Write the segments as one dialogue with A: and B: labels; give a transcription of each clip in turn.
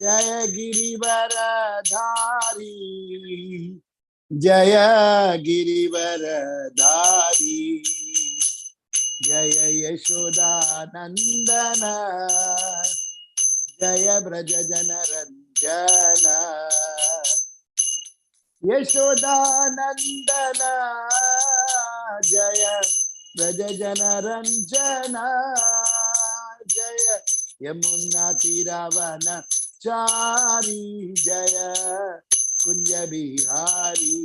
A: जय गिरिवरधारी, जय गिरिवरधारी, जय यशोदानंदन, जय ब्रज जनरंजन, यशोदानंदन, जय ब्रज जनरंजन, जय यमुना तीरावन चारी, जय कुंज बिहारी,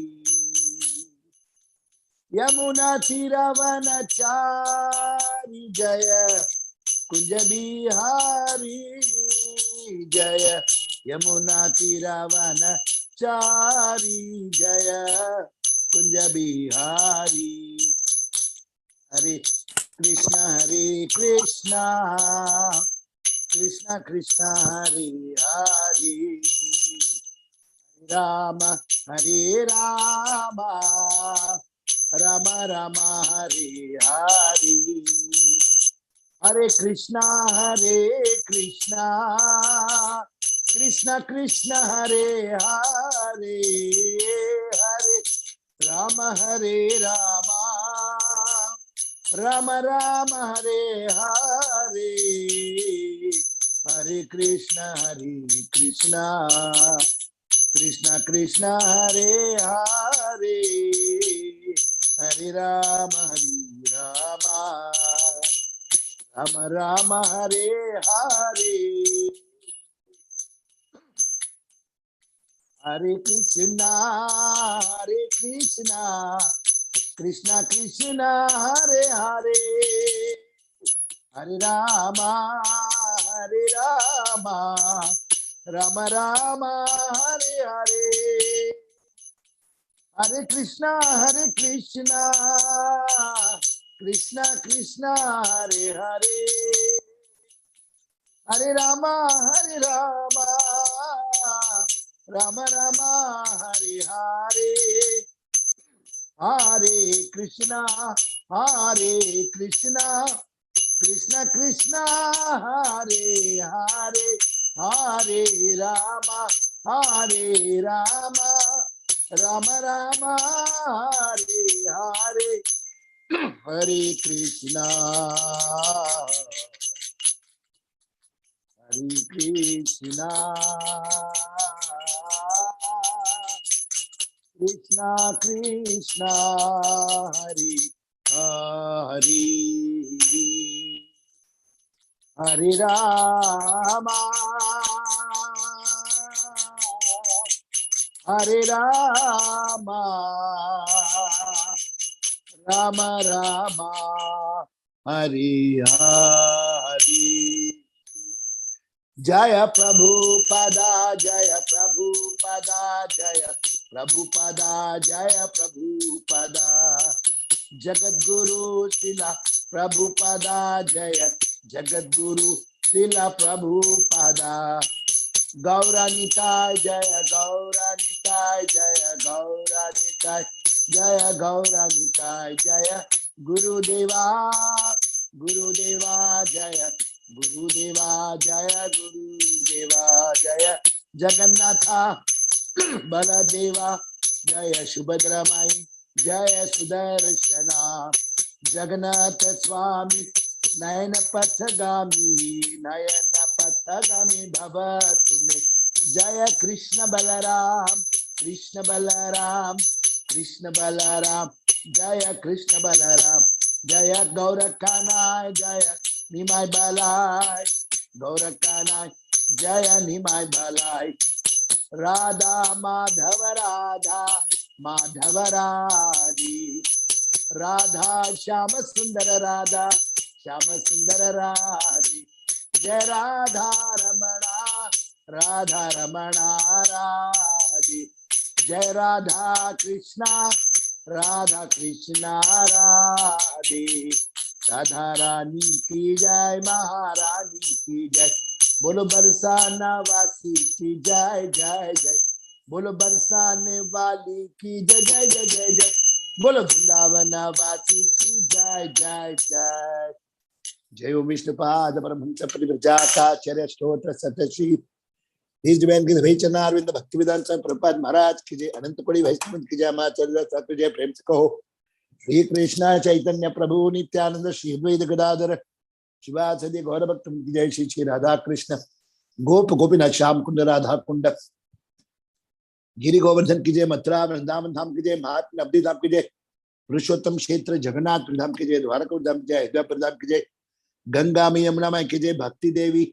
A: यमुना तीरावन चारी, जय कुंज बिहारी, जय यमुना तीरावन चारी, जय कुंज बिहारी। हरे कृष्णा कृष्णा कृष्णा हरे हरे, राम हरे राम, राम राम हरे हरे, हरे कृष्णा कृष्णा कृष्णा हरे हरे, हरे राम राम राम हरे हरे, हरे कृष्णा कृष्णा कृष्णा हरे हरे, हरे राम राम राम हरे हरे, हरे कृष्णा कृष्णा कृष्णा हरे हरे, हरे राम राम राम हरे हरे, हरे कृष्णा कृष्णा कृष्णा हरे हरे, हरे राम राम राम हरे हरे, हरे कृष्णा कृष्णा कृष्णा हरे हरे, हरे राम राम राम हरे हरे, हरे कृष्णा कृष्णा कृष्णा हरे हरे, हरे राम राम राम हरे हरे, जय प्रभुपदा जय प्रभुपदा, जय प्रभुपदा जय प्रभुपदा, जगद्गुरु शिला प्रभुपदा, जय जगद्गुरु शिला प्रभुपदा, गौरानिताय जय गौरानिताय, जय गौरानिताय जय गौरानिताय, जय गुरुदेवा जय गुरुदेवा, जय गुरुदेवा, जय जगन्नाथा बलदेवा, जय सुभद्रमाई, जय सुदर्शना, जगन्नाथ स्वामी नयन पथगामी भव तुम्हें, जय कृष्ण बलराम जय कृष्ण बलराम, जय गौर कानाय, जय निमाय बलाय गौर कानाय, जय निमाय बलाय, राधा माधव राधी, राधा श्याम सुंदर राधी, जय राधा रमणा राधी, जय राधा कृष्णा राधे, राधा रानी की जय, महारानी की जय, बोलो बरसाना वासी की जय जय जय, बोलो बरसाने वाली की जय जय जय जय जय, बोलो वृंदावन वासी की जय जय जय। जय विष्णुपाद परमहंस परिव्राजकाचार्य स्तोत्र Satish These divine ki Bhai Channa Arvind Bhaktivedanta Swami Prabhupada Maharaj ki jai, Anant Kodi Vaishnava ki jai, Amacharya Sat ki jai, prem se kaho Shri Krishna Chaitanya Prabhu Nityananda Shri Advaita Gadadhara Shivasadi Gaura Bhaktam ki jai, Shri Radha Krishna Gop Gopinath Shyam Kunda Radha Kunda Giri Govardhan ki jai, Mathura Vrindavan Dham ki jai, Mahatma Navadvip Dham ki jai, पुरुषोत्तम क्षेत्र जगन्नाथ धाम की जय, द्वारका धाम की जय, हृदयपुर धाम की जय, गंगा में यमुना में की जय, भक्ति देवी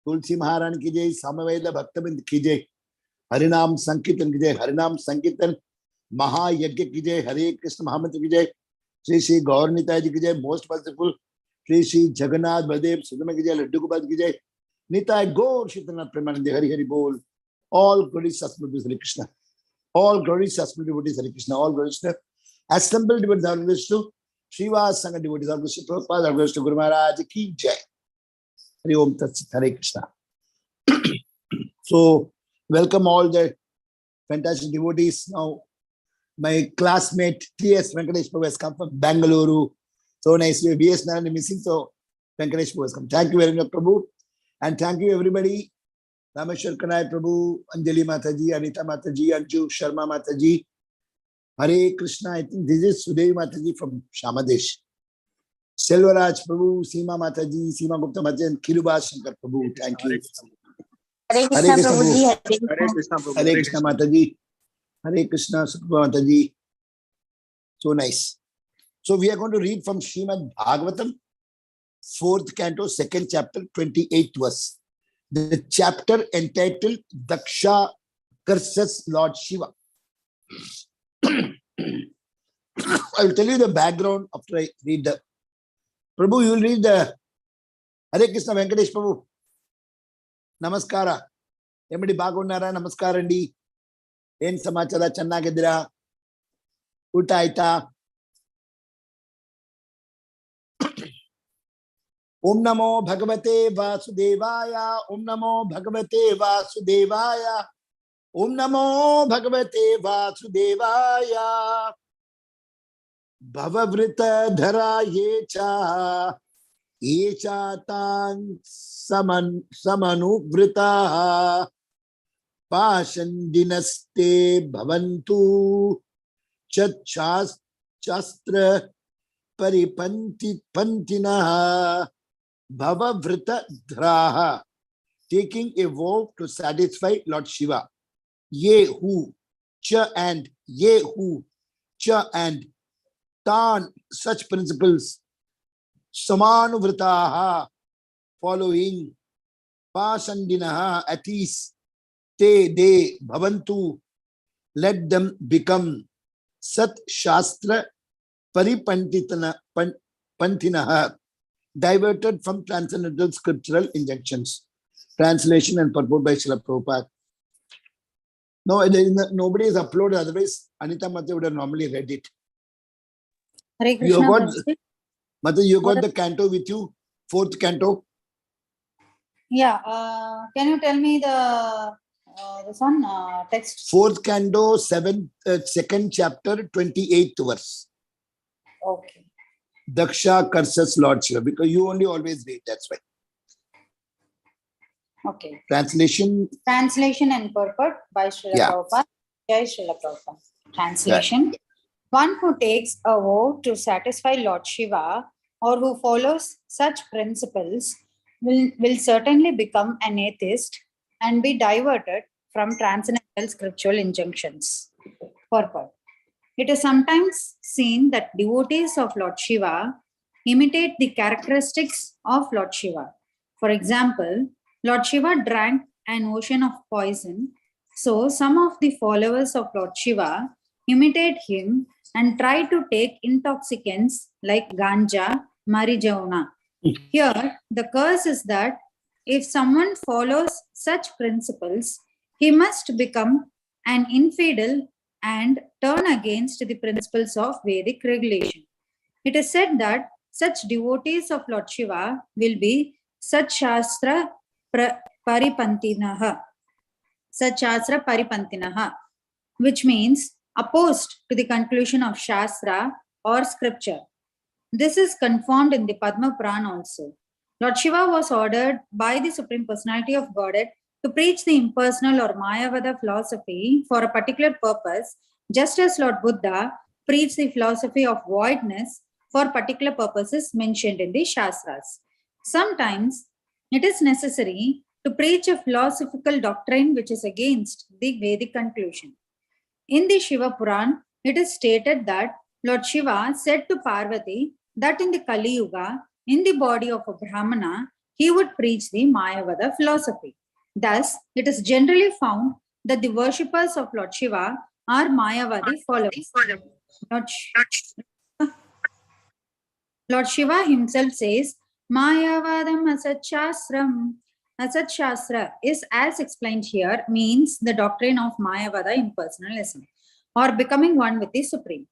A: तुलसी महारानी की जय, समवेद भक्तबिंद की जय, हरिनाम संकीर्तन की जय, हरिनाम संकीर्तन महायज्ञ की जय, हरे कृष्ण महामंत्र की जय, श्री श्री गौर निताई जी की जय, मोस्ट मर्सीफुल श्री श्री जगन्नाथ बलदेव सुदामा की जय, लड्डू गोपाल की जय, निताई गौर शीतलनाथ प्रेमानंद हरि हरि बोल. All glories to Hare Krishna. All glories to Hare Krishna. All glories to assembled devotees of Vishnu, Srivas Sangha devotees of Vishnu, Prabhupada of Vishnu, Guru Maharaj ki jai. Hari Om Tat Sat, Hare Krishna. So, welcome all the fantastic devotees. Now, my classmate T.S. Venkatesh Prabhu has come from Bangalore. So nice. B.S. Narayan missing, so Venkatesh Prabhu has come. Thank you very much, Prabhu. And thank you, everybody. Rameswar Kanai Prabhu, Anjali Mataji, Anita Mataji, Anju Sharma Mataji. Hare Krishna. I think this is Sudevi Mataji from Shamadesh. Selvaraj Prabhu, Seema Mataji, Seema Gupta Mataji, and Kiruba Shankar Prabhu. Thank you.
B: Hare Krishna Prabhuji.
C: Hare Krishna Prabhu.
A: Hare Krishna Mataji. Hare Krishna Sukha Mataji. So nice. So we are going to read from Srimad Bhagavatam, 4th canto, 2nd chapter, 28th verse. The chapter entitled Daksha curses Lord Shiva. I will tell you the background after I read the. Prabhu, you will read the. Hare Krishna Venkatesh Prabhu. Namaskara. Everybody bagunnara namaskara andi. Yen samachara channagidira. Uta aita. Om Namo Bhagavate Vasudevaya. Om Namo Bhagavate Vasudevaya. Om Namo Bhagavate Vasudevaya. Bhavavrita dhara yecha. Yecha tan samanuvrita. Pashandinaste bhavantu. Chat shastra paripantina. Bhavavrita dhraha. Taking a vow to satisfy Lord Shiva. Ye who, cha and, ye who, cha and, tan, such principles, samanuvritaha, following, pasandinaha, at ease, te, they, bhavantu, let them become, sat shastra pantinaha, diverted from transcendental scriptural injunctions. Translation and purport by Srila Prabhupada. No, nobody has uploaded, otherwise Anita Mata would have normally read it.
B: Hare Krishna
A: Mata, you got the canto with you? 4th canto?
B: Yeah. Can you tell me the this one text?
A: 4th canto, 2nd chapter, 28th verse.
B: Okay.
A: Daksha curses Lord Shiva, because you only always read, that's why.
B: Okay.
A: Translation
B: And purport by Srila Prabhupada. Jai Srila Prabhupada. Translation. One who takes a vow to satisfy Lord Shiva or who follows such principles will certainly become an atheist and be diverted from transcendental scriptural injunctions. Purport. It is sometimes seen that devotees of Lord Shiva imitate the characteristics of Lord Shiva. For example, Lord Shiva drank an ocean of poison, so some of the followers of Lord Shiva imitate him and try to take intoxicants like ganja, marijuana. Here, the curse is that if someone follows such principles, he must become an infidel and turn against the principles of Vedic regulation. It is said that such devotees of Lord Shiva will be Satshastra Paripantinaha, which means opposed to the conclusion of Shastra or scripture. This is confirmed in the Padma Purana also. Lord Shiva was ordered by the Supreme Personality of Godhead to preach the impersonal or Mayavada philosophy for a particular purpose, just as Lord Buddha preached the philosophy of voidness for particular purposes mentioned in the Shastras. Sometimes it is necessary to preach a philosophical doctrine which is against the Vedic conclusion. In the Shiva Puran, it is stated that Lord Shiva said to Parvati that in the Kali Yuga, in the body of a Brahmana, he would preach the Mayavada philosophy. Thus, it is generally found that the worshippers of Lord Shiva are Mayavadi followers. Lord Shiva himself says, Mayavadam Asat Shastram. Asat Shastra is, as explained here, means the doctrine of Mayavada impersonalism or becoming one with the Supreme.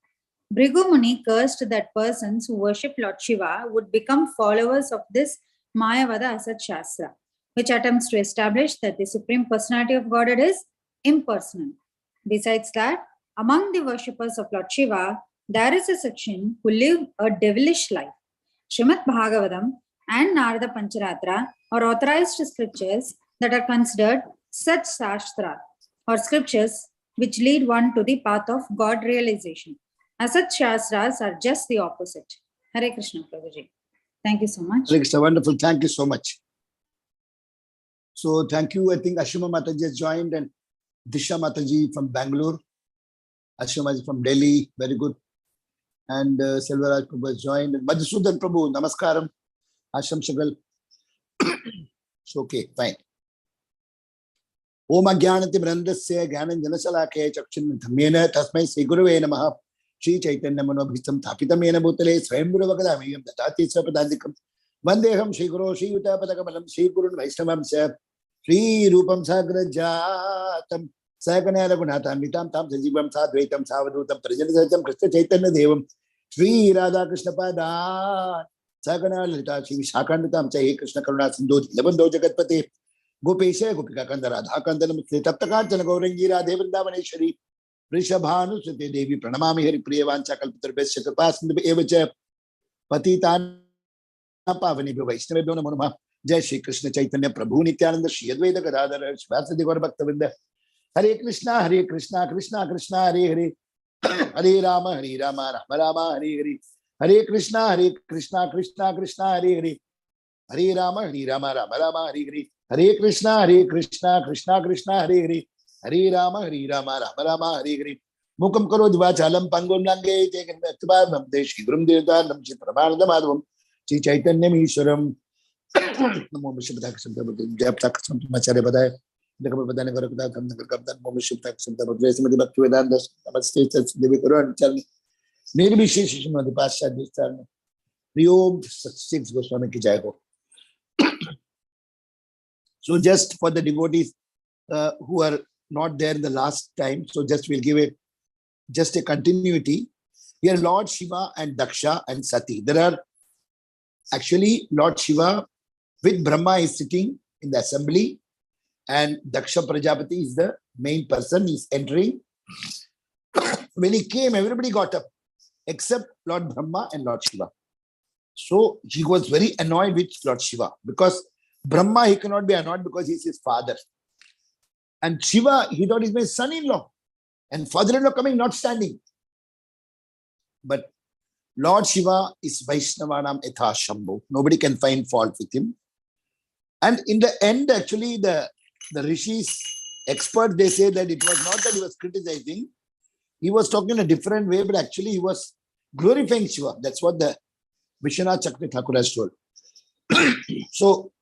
B: Bhrigu Muni cursed that persons who worship Lord Shiva would become followers of this Mayavada Asat Shastra, which attempts to establish that the Supreme Personality of Godhead is impersonal. Besides that, among the worshippers of Lord Shiva, there is a section who live a devilish life. Srimad Bhagavatam and Narada Pancharatra are authorized scriptures that are considered such shastra or scriptures which lead one to the path of God realization. Asat Shastras are just the opposite. Hare Krishna, Prabhuji. Thank you so much.
A: Hare Krishna, wonderful. Thank you so much. So thank you. I think Ashima Mataji has joined and Disha Mataji from Bangalore. Ashima is from Delhi. Very good. And Selvaraj Prabhu has joined. Madhusudan Prabhu, Namaskaram. Asham Shagal. So, okay, fine. Om Agyanati Brandasya Gyanan Janasalake Chakshin Thamena Tasmai Sigurave Namaha Shri Chaitanya Manobhistam Tapitamena Bhutale Swayambhuravakadamiyam Tatati Swapadandikam Vandeham Shri Guru Shri Yuta Padakamalam Shri Gurun Vaishnavam Sya Shri Rupam Sagrajatam Saganara Gunatam Vitam Tam Sajivam Sadvaitam Savadutam Prajanasatam Krishna Chaitanya Devam Shri Radha Krishna Padan Sagana Lita Shri Shakandatam Chahi Krishna Karuna Sindhu Labando Jagatpati Gopesha Gopika Kandara Dhakandanam Taptakartana Gaurangira Devandavaneshwari Rishabhanu Sute Devi Pranamami Hari Priyavancha Kalpatra Besha Kapasan Evacha Patitan Pavani Vaishnava Donamama Jai Shri Krishna Chaitanya Prabhu Nityananda Shri Advaita Gadadhara Shivasadi Gaur Bhaktavinda Hare Krishna Krishna Krishna Hare Hare Hare Rama Rama Rama Hare Hare Hare Krishna Krishna Hare Hare Hare Rama Rama Rama Hare Hare Hare Krishna Krishna Hare Hare Hare Rama Rama Hare Hare Mukam Karo Divachalam Pangum Lange Taken Vattabam Deshi Grum Devatanam Chitramananda Madhavam Chi Chaitanyam Ishwaram Namo Mishiptak Santabhati Japtak Santamacharya Badai Dakabadana Garakata Kamnakarkaptan Momishiptak Santabhati Samadi Bhaktivedanta Namaste Devi Kuru and Charni Nirvishishim of the Pasha Distarna Riyom Six Goswami Ki Jai Ho. So just for the devotees who are not there in the last time, so just we'll give just a continuity. Here Lord Shiva and Daksha and Sati. There are actually Lord Shiva with Brahma is sitting in the assembly and Daksha Prajapati is the main person, is entering. When he came, everybody got up except Lord Brahma and Lord Shiva. So he was very annoyed with Lord Shiva because Brahma, he cannot be annoyed because he's his father. And Shiva, he thought he's my son-in-law. And father-in-law coming, not standing. But Lord Shiva is Vaishnavanam Etha Shambhu. Nobody can find fault with him. And in the end, actually, the rishis, experts, they say that it was not that he was criticizing. He was talking in a different way, but actually he was glorifying Shiva. That's what the Vishwanath Chakra Thakur has told. So,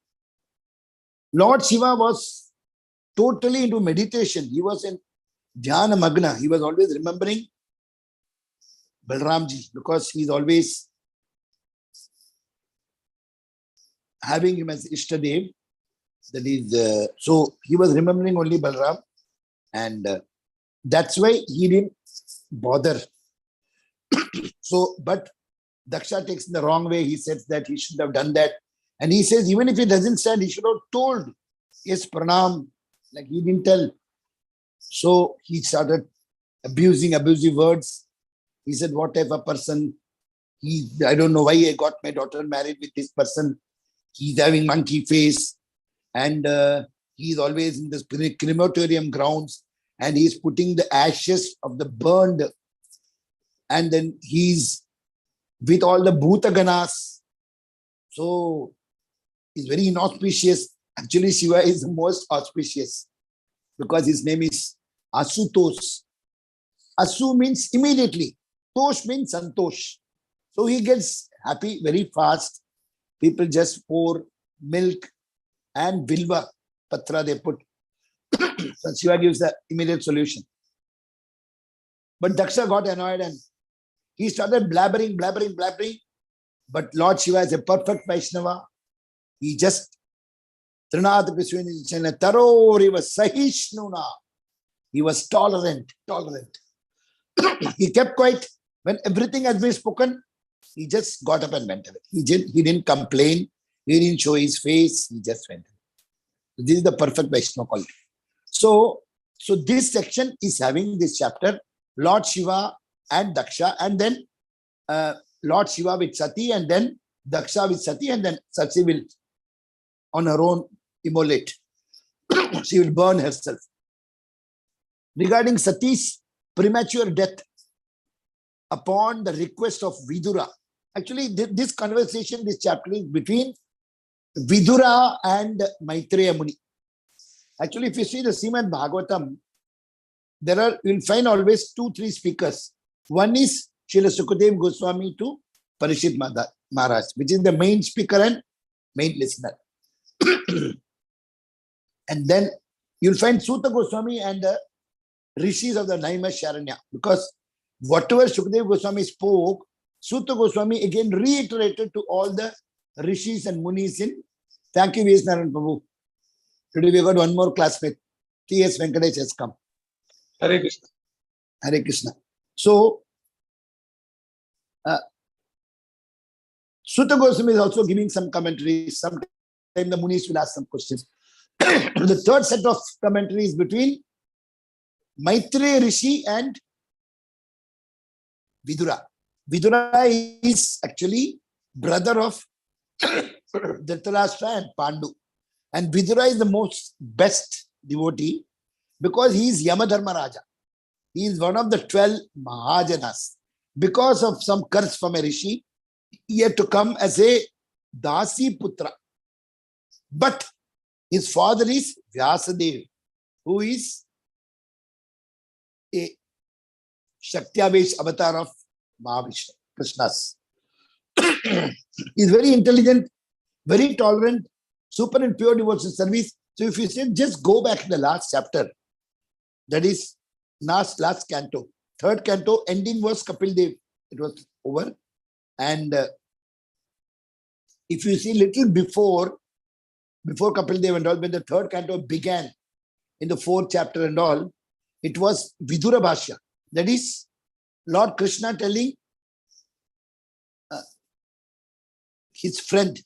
A: Lord Shiva was totally into meditation. He was in Dhyana Magna. He was always remembering Balramji because he's always having him as Ishtadev. That is, so he was remembering only Balram, and that's why he didn't bother. So, but Daksha takes in the wrong way. He says that he shouldn't have done that. And he says, even if he doesn't stand, he should have told, yes, pranam, like he didn't tell. So he started abusing abusive words. He said, what type of person? I don't know why I got my daughter married with this person. He's having monkey face. And He is always in this crematorium grounds and he's putting the ashes of the burned, and then he's with all the Bhutaganas. So he's very inauspicious. Actually, Shiva is the most auspicious because his name is Asutosh. Asu means immediately. Tosh means Santosh. So he gets happy very fast. People just pour milk and Vilva Patra they put. So Shiva gives the immediate solution. But Daksha got annoyed and he started blabbering. But Lord Shiva is a perfect Vaishnava. He just Trinad Piswini Taro, he was Sahishnuna. He was tolerant. He kept quiet. When everything has been spoken, he just got up and went away. He didn't complain. He didn't show his face. He just went away. This is the perfect Vaishnava quality. So this section is having this chapter, Lord Shiva and Daksha, and then Lord Shiva with Sati, and then Daksha with Sati, and then Sati will on her own immolate. She will burn herself. Regarding Sati's premature death upon the request of Vidura. Actually, this conversation, this chapter is between Vidura and Maitreya Muni. Actually, if you see the Srimad Bhagavatam, you'll find always 2-3 speakers. One is Srila Sukadev Goswami to Parishit Maharaj, which is the main speaker and main listener. And then you'll find Suta Goswami and the Rishis of the Naimisharanya, because whatever Sukadev Goswami spoke, Suta Goswami again reiterated to all the Rishis and Munis in. Thank you, V.S. Narayan Prabhu. Today we got one more classmate. T.S. Venkatesh has come.
C: Hare Krishna.
A: Hare Krishna. So, Suta Goswami is also giving some commentaries. Sometimes the Munis will ask some questions. The third set of commentaries between Maitreya Rishi and Vidura. Vidura is actually brother of Dhritarashtra and Pandu. And Vidura is the most best devotee because he is Yamadharma Raja. He is one of the 12 Mahajanas. Because of some curse from a Rishi, he had to come as a Dasi Putra. But his father is Vyasadeva, who is a Shaktiavesh avatar of Mahavishnu, Krishna's. He is very intelligent, very tolerant, super and pure devotional service. So if you say, just go back to the last chapter, that is last canto. Third canto, ending was Kapil Dev. It was over. And if you see little before Kapil Dev and all, when the third canto began in the 4th chapter and all, it was Vidura Bhashya. That is Lord Krishna telling his friend.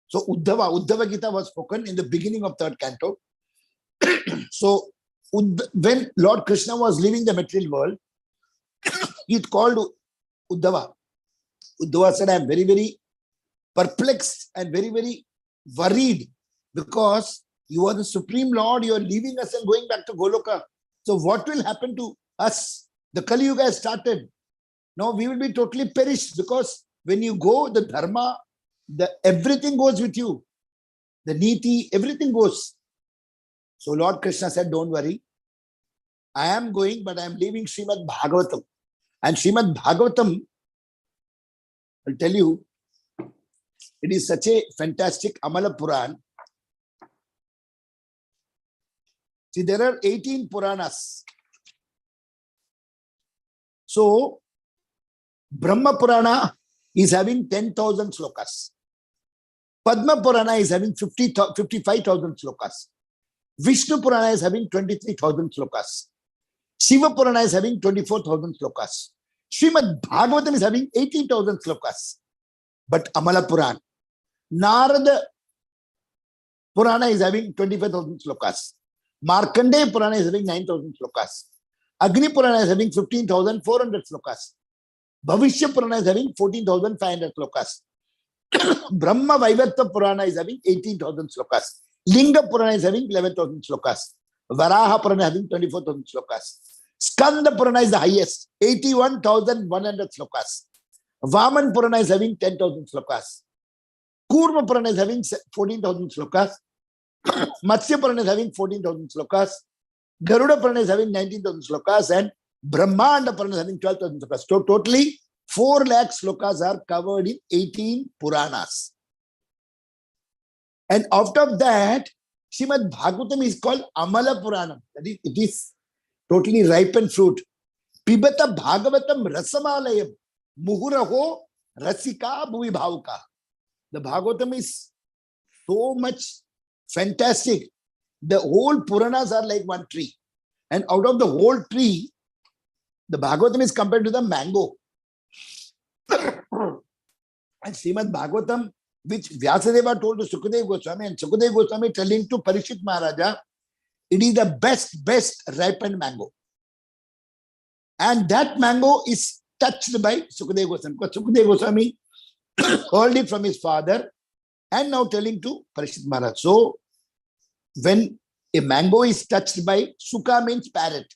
A: So Uddhava Gita was spoken in the beginning of 3rd canto. So when Lord Krishna was leaving the material world, he called Uddhava. Uddhava said, I am very, very perplexed and very, very worried because you are the Supreme Lord, you are leaving us and going back to Goloka. So what will happen to us? The Kali Yuga has started. Now we will be totally perished because when you go, the Dharma, everything goes with you. The Niti, everything goes. So Lord Krishna said, don't worry. I am going, but I am leaving Srimad Bhagavatam. And Srimad Bhagavatam, I'll tell you, it is such a fantastic Amala Puran. See, there are 18 Puranas. So, Brahma Purana is having 10,000 slokas. Padma Purana is having 55,000 slokas. Vishnu Purana is having 23,000 slokas. Shiva Purana is having 24,000 slokas. Srimad Bhagavatam is having 18,000 slokas. But Amala Puran, Narada Purana is having 25,000 slokas. Markandeya Purana is having 9,000 slokas. Agni Purana is having 15,400 slokas. Bhavishya Purana is having 14,500 slokas. Brahma Vaivarta Purana is having 18,000 slokas. Linga Purana is having 11,000 slokas. Varaha Purana having 24,000 slokas. Skanda Purana is the highest, 81,100 slokas. Vaman Purana is having 10,000 slokas. Kurma Purana is having 14,000 slokas. Matsya Purana is having 14,000 slokas. Garuda Purana is having 19,000 slokas. And Brahmanda Purana is having 12,000 slokas. So totally 4 lakh slokas are covered in 18 Puranas. And out of that, Srimad Bhagavatam is called Amala Puranam. That is, it is totally ripened fruit. Pibata Bhagavatam Rasamalayam Muhuraho Rasika Bhuvi Bhavaka. The Bhagavatam is so much fantastic. The whole Puranas are like one tree. And out of the whole tree, the Bhagavatam is compared to the mango. And Srimad Bhagavatam, which Vyasadeva told to Sukadeva Goswami, and Sukadeva Goswami telling to Parishit Maharaja, it is the best ripened mango. And that mango is touched by Sukadeva Goswami, because Sukadeva Goswami heard it from his father and now telling to Parishit Maharaj. So, when a mango is touched by Sukha means parrot,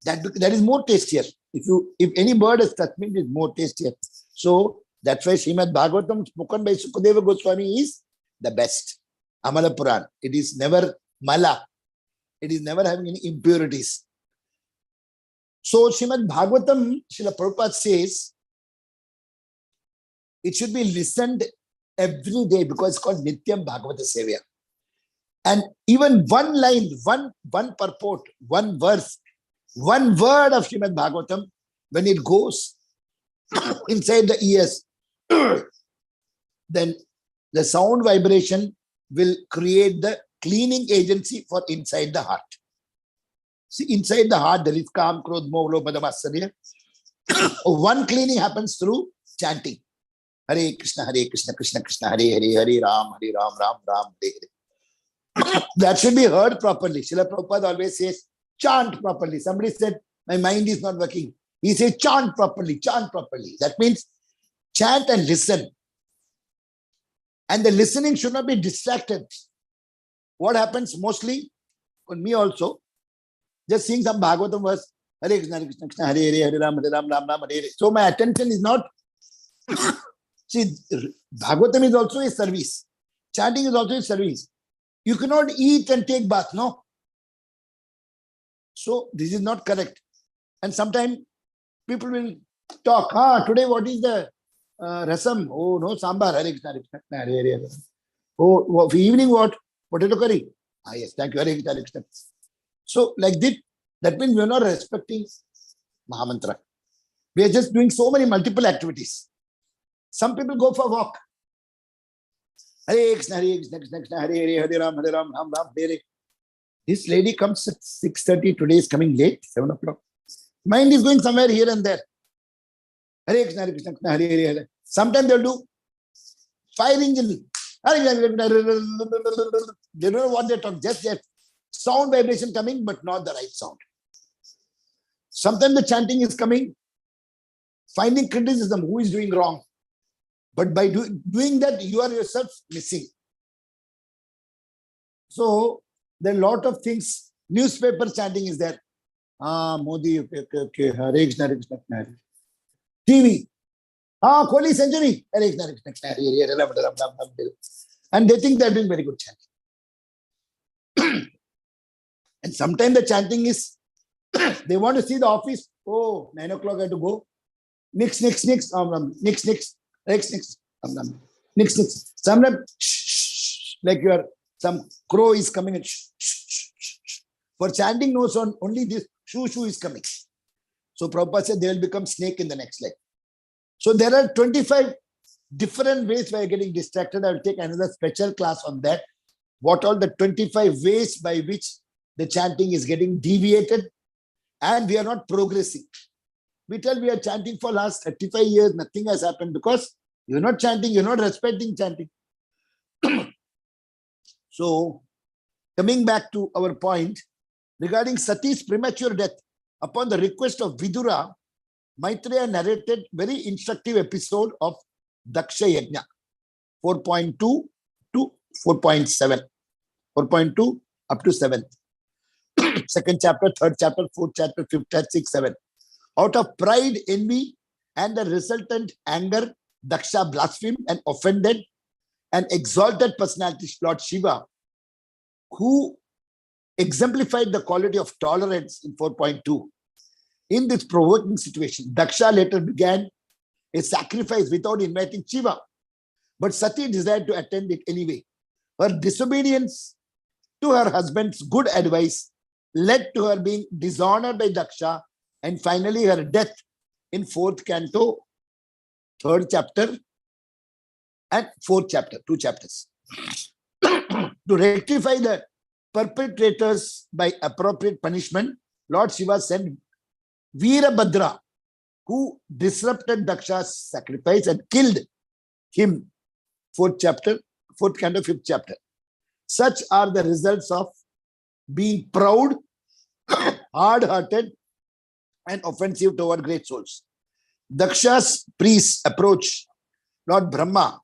A: that is more tastier. If any bird is touched, it is more tastier. So, that's why Srimad Bhagavatam spoken by Sukadeva Goswami is the best. Amala Puran. It is never mala. It is never having any impurities. So Srimad Bhagavatam, Srila Prabhupada says, it should be listened every day because it's called Nityam Bhagavata Sevya. And even one line, one purport, one verse, one word of Srimad Bhagavatam, when it goes inside the ears, then the sound vibration will create the cleaning agency for inside the heart. See, inside the heart, there is Kam, Krodh, Moh, Lobh, Madam, Asarya. One cleaning happens through chanting. Hare Krishna, Krishna Krishna, Hare Hare, Hare Ram, Ram Ram, Hare Hare. That should be heard properly. Srila Prabhupada always says, chant properly. Somebody said, my mind is not working. He says, chant properly, chant properly. That means chant and listen. And the listening should not be distracted. What happens mostly, on me also, just seeing some Bhagavatam verse, Hare Krishna, Krishna, Hare Hare, Hare Ram, Ram, Hare Hare. So my attention is not, see, Bhagavatam is also a service. Chanting is also a service. You cannot eat and take bath, no? So this is not correct. And sometimes people will talk, today what is the rasam? Oh, no, sambar, Hare Krishna, Hare Hare. Oh, for evening what? Potato curry. Yes, thank you, Hare Krishna, Hare Krishna. So like this, that means we are not respecting Mahamantra. We are just doing so many multiple activities. Some people go for a walk. Hare Krishna, Krishna Krishna, Hare Hare, Hare Ram, Ram, Hare Hare. This lady comes at 6:30. Today is coming late, 7 o'clock. Mind is going somewhere here and there. Hare Krishna, Krishna Krishna, Hare Hare, Hare. Sometimes they'll do fire engine. They don't know what they talk. Just that sound vibration coming, but not the right sound. Sometimes the chanting is coming, finding criticism, who is doing wrong. But by doing that, you are yourself missing. So, there are a lot of things. Newspaper chanting is there. Modi, okay, Hare Krishna, Krishna, Hare. TV. Kohli century. Hare Krishna, Krishna, Hare. And they think they are doing very good chanting. And sometimes the chanting is, they want to see the office. Oh, 9 o'clock I have to go. Next. Sometimes, like some crow is coming and For chanting no sound, only this shoo is coming. So Prabhupada said they will become snake in the next life. So there are 25 different ways by getting distracted. I will take another special class on that. What all the 25 ways by which the chanting is getting deviated and we are not progressing. We are chanting for last 35 years, nothing has happened because you're not chanting, you're not respecting chanting. So, coming back to our point, regarding Sati's premature death, upon the request of Vidura, Maitreya narrated very instructive episode of Daksha Yajna. 4.2 to 4.7. 4.2 up to 7. Second chapter, third chapter, fourth chapter, fifth chapter, 6, 7. Out of pride, envy, and the resultant anger, Daksha blasphemed and offended an exalted personality, Lord Shiva, who exemplified the quality of tolerance in 4.2. In this provoking situation, Daksha later began a sacrifice without inviting Shiva, but Sati desired to attend it anyway. Her disobedience to her husband's good advice led to her being dishonored by Daksha, and finally her death in 4th canto, 3rd chapter and 4th chapter, 2 chapters. To rectify the perpetrators by appropriate punishment, Lord Shiva sent Veerabhadra, who disrupted Daksha's sacrifice and killed him. 4th chapter, 4th canto, 5th chapter. Such are the results of being proud, hard-hearted, and offensive toward great souls. Daksha's priests approached Lord Brahma,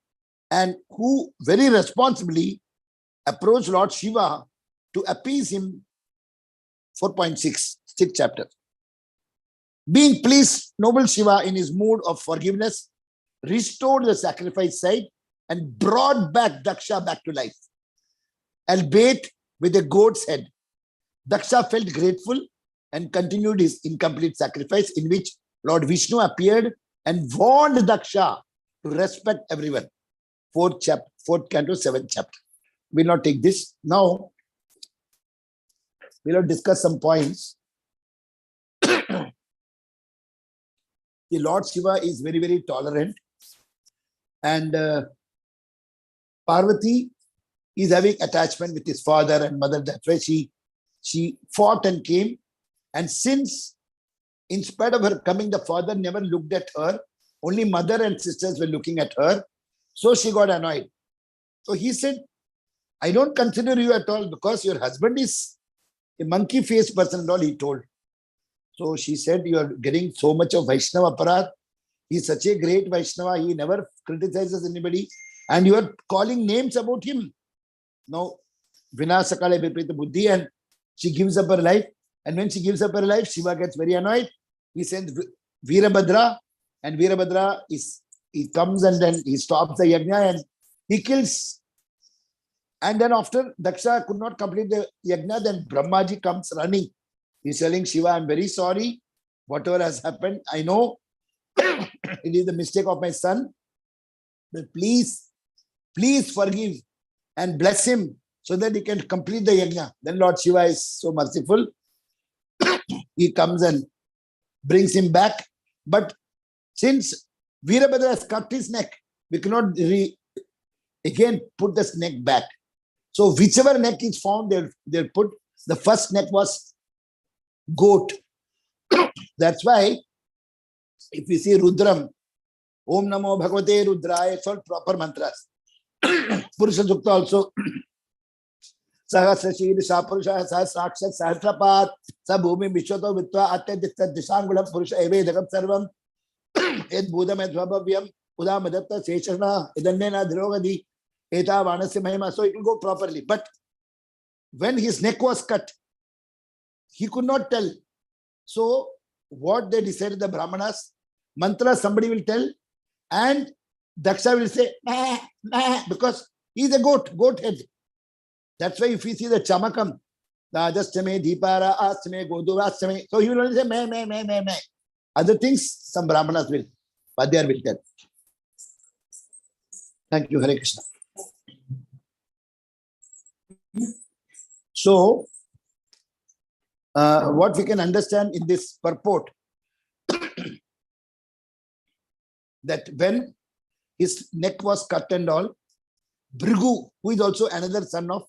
A: and who very responsibly approached Lord Shiva to appease him. 4.6, 6th chapter. Being pleased, noble Shiva, in his mood of forgiveness, restored the sacrifice site and brought back Daksha back to life, albeit with a goat's head. Daksha felt grateful and continued his incomplete sacrifice, in which Lord Vishnu appeared and warned Daksha to respect everyone. 4th chapter, 4th canto, 7th chapter. We'll not take this. Now, we'll discuss some points. The Lord Shiva is very, very tolerant, and Parvati is having attachment with his father and mother. That's why she fought and came. And since, in spite of her coming, the father never looked at her, only mother and sisters were looking at her, so she got annoyed. So he said, I don't consider you at all because your husband is a monkey-faced person and all, he told. So she said, you are getting so much of Vaishnava Aparad. He is such a great Vaishnava. He never criticizes anybody. And you are calling names about him. Now, Vinasakale Viprita Buddhi, and she gives up her life. And when she gives up her life, Shiva gets very annoyed. He sends Veerabhadra, and Veerabhadra he comes and then he stops the yajna and he kills. And then after Daksha could not complete the yajna, then Brahmaji comes running. He's telling Shiva, I'm very sorry. Whatever has happened, I know it is the mistake of my son. But please forgive and bless him so that he can complete the yajna. Then Lord Shiva is so merciful. He comes and brings him back. But since Veerabhadra has cut his neck, we cannot again put the neck back. So whichever neck is found, they'll put. The first neck was goat. That's why if we see Rudram, Om Namo Bhagavate Rudraya, it's all proper mantras. Purusha Sukta also. Sahasrashir, Sapurusha, Sahasrakshat, Sahasrapat, Sabhumi, Vishwato, Vitva, Atya, Dishangulam, Purusha, Evedagam, Sarvam, Ed Budam, Ed Vabhavyam, Udamadatta, Seshana, Idanena, Drogadi, Eta, Vanasi, Mahima. So it will go properly. But when his neck was cut, he could not tell. So what they decided, the Brahmanas, mantra somebody will tell, and Daksha will say, meh, meh, because he's a goat head. That's why if you see the Chamakam, Rajastame, Deepara, Astame, Goduvastame, so he will only say meh, meh, meh, meh, meh. Other things, some Brahmanas will, Vadyar will tell. Thank you, Hare Krishna. So, what we can understand in this purport, that when his neck was cut and all, Bhrigu, who is also another son of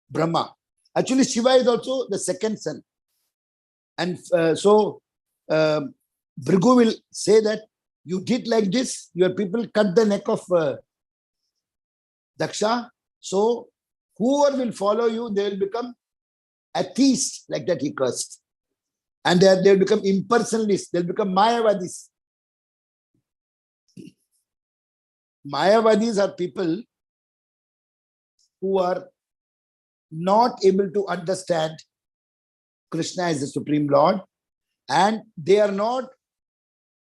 A: Brahma. Actually, Shiva is also the second son. And so, Bhrigu will say that you did like this, your people cut the neck of Daksha. So, whoever will follow you, they will become atheists, like that he cursed. And they will become impersonalists, they will become Mayavadis. Mayavadis are people who are not able to understand Krishna as the Supreme Lord, and they are not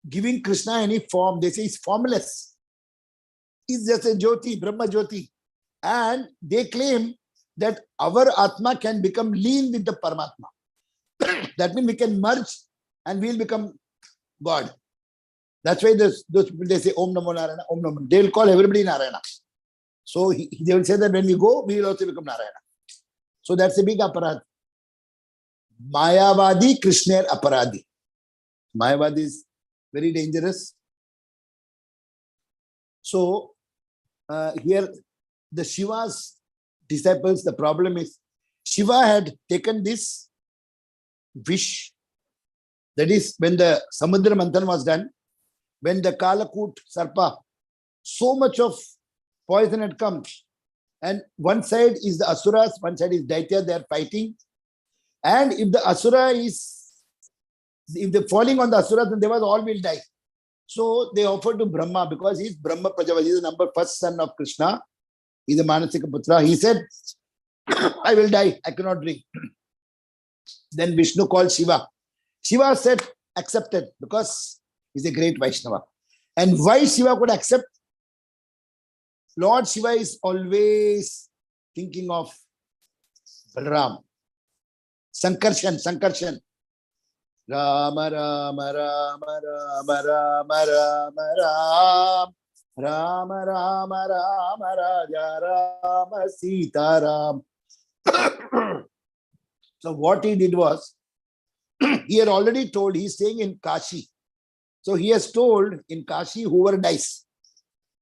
A: giving Krishna any form. They say he's formless. He's just a Jyoti, Brahma Jyoti. And they claim that our Atma can become lean with the Paramatma. That means we can merge and we'll become God. That's why those people, they say Om Namo Narayana, Om Namo. They will call everybody Narayana. So they will say that when we go, we will also become Narayana. So that's a big aparadh. Mayavadi, Krishna aparadhi. Mayavadi is very dangerous. So here the Shiva's disciples, the problem is Shiva had taken this wish. That is, when the Samudra Manthan was done, when the Kalakut Sarpa, so much of poison had come. And one side is the Asuras, one side is Daitya, they are fighting. And if the Asura is, if they're falling on the Asuras, then they was all will die. So they offered to Brahma, because he's Brahma Prajapati, he's the first son of Krishna. He's a Manasika Putra. He said, I will die, I cannot drink. Then Vishnu called Shiva. Shiva said, accepted, because he's a great Vaishnava. And why Shiva could accept? Lord Shiva is always thinking of Balaram. Sankarshan. Rama, Rama, Rama, Rama, Rama, Rama, Ram. Rama, Rama, Rama, Raja, Rama, Sita, Ram. So what he did was, he had already told, he's staying in Kashi. So he has told in Kashi, whoever dies,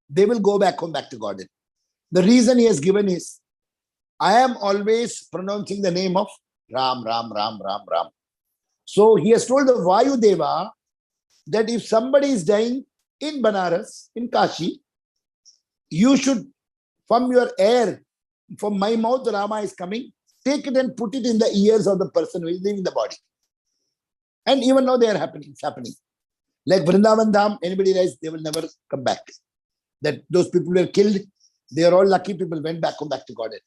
A: they will go back home, back to Godhead. The reason he has given is, I am always pronouncing the name of Ram, Ram, Ram, Ram, Ram. So he has told the Vayu Deva that if somebody is dying in Banaras, in Kashi, you should, from your air, from my mouth, Rama is coming, take it and put it in the ears of the person who is leaving the body. And even now they are happening, it's happening. Like Vrindavan Dham, anybody dies, they will never come back. That those people were killed, they are all lucky people, went back home, back to Godhead.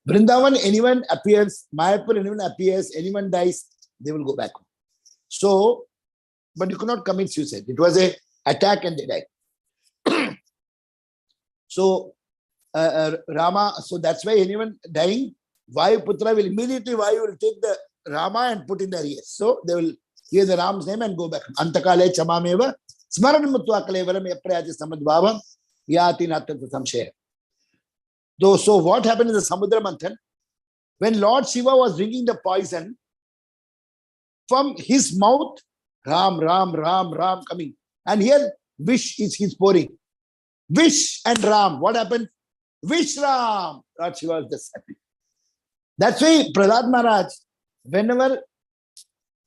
A: Vrindavan, anyone appears, Mayapur, anyone appears, anyone dies, they will go back home. So, but you cannot commit suicide. It was a attack and they died. So, Rama, so that's why anyone dying, Vayu Putra will immediately, Vayu will take the Rama and put in their ears. So, they will hear the Ram's name and go back. Antakale chamameva, smaran mutva kalevaram yaprayati samadbhavam, yati natata samshaya. So, what happened in the Samudra Manthan? When Lord Shiva was drinking the poison, from his mouth, Ram, Ram, Ram, Ram coming. And here, Vish is his pouring. Vish and Ram. What happened? Vish Ram. Lord Shiva was just happy. That's why Prahlad Maharaj, whenever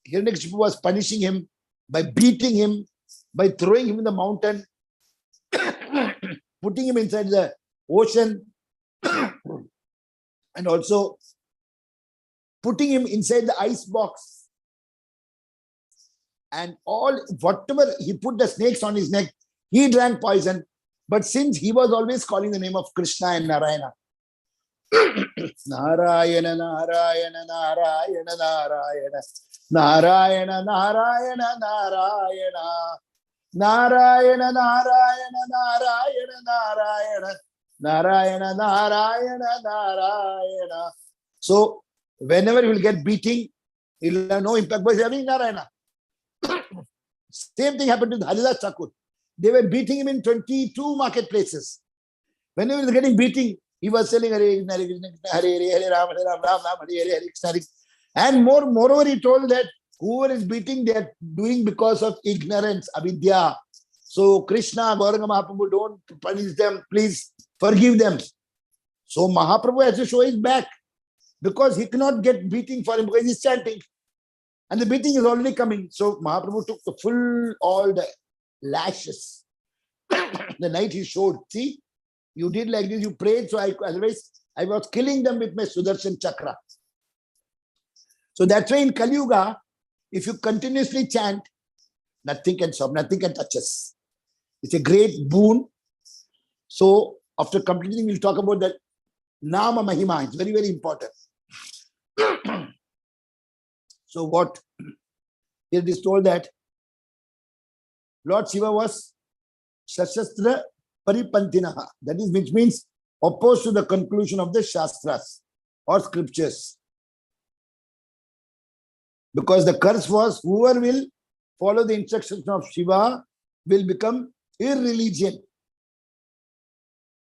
A: Hiranyakashipu was punishing him by beating him, by throwing him in the mountain, putting him inside the ocean, and also putting him inside the ice box. And all, whatever, he put the snakes on his neck, he drank poison. But since he was always calling the name of Krishna and Narayana, Narayana, Narayana, Narayana, Narayana, Narayana, Narayana, Narayana, Narayana, Narayana, Narayana, Narayana, Narayana, Narayana, Narayana. So, whenever he will get beating, he will have no impact, but he is having Narayana. Same thing happened to Haridas Thakur. They were beating him in 22 marketplaces. When he was getting beating, he was selling Hare Krishna, Hare Krishna, Hare Hare, Hare Ram, Hare Ram, Ram Ram, Hare Hare, Hare Krishna, Hare. And moreover, he told that whoever is beating, they are doing because of ignorance, avidya. So Krishna, Gauranga Mahaprabhu, don't punish them, please forgive them. So Mahaprabhu has to show his back, because he cannot get beating for him, because he is chanting. And the beating is already coming. So Mahaprabhu took the full, all the lashes. The night he showed, see, you did like this, you prayed, so otherwise I was killing them with my Sudarshan Chakra. So that's why in Kali Yuga, if you continuously chant, nothing can stop, nothing can touch us. It's a great boon. So after completing, we'll talk about that Nama Mahima. It's very, very important. So what here it is told that Lord Shiva was Shashastra Paripantinaha. That is, which means opposed to the conclusion of the Shastras or scriptures. Because the curse was, whoever will follow the instructions of Shiva will become irreligion.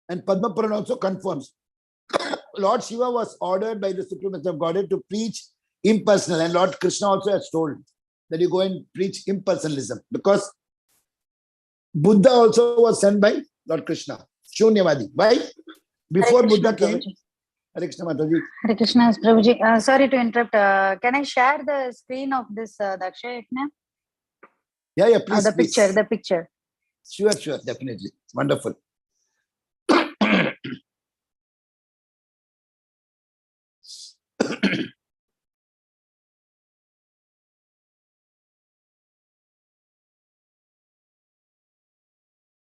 A: And Padma Purana also confirms. Lord Shiva was ordered by the supremacy of Godhead to preach impersonal. And Lord Krishna also has told that you go and preach impersonalism. Because Buddha also was sent by Lord Krishna. Shunyavadi. Why? Before Buddha came. Hare Krishna Mataji.
B: Hare Krishna Prabhuji. Sorry to interrupt. Can I share the screen of this Daksha Yajna?
A: Yeah, please.
B: The
A: please.
B: picture, the picture.
A: Sure, definitely. Wonderful.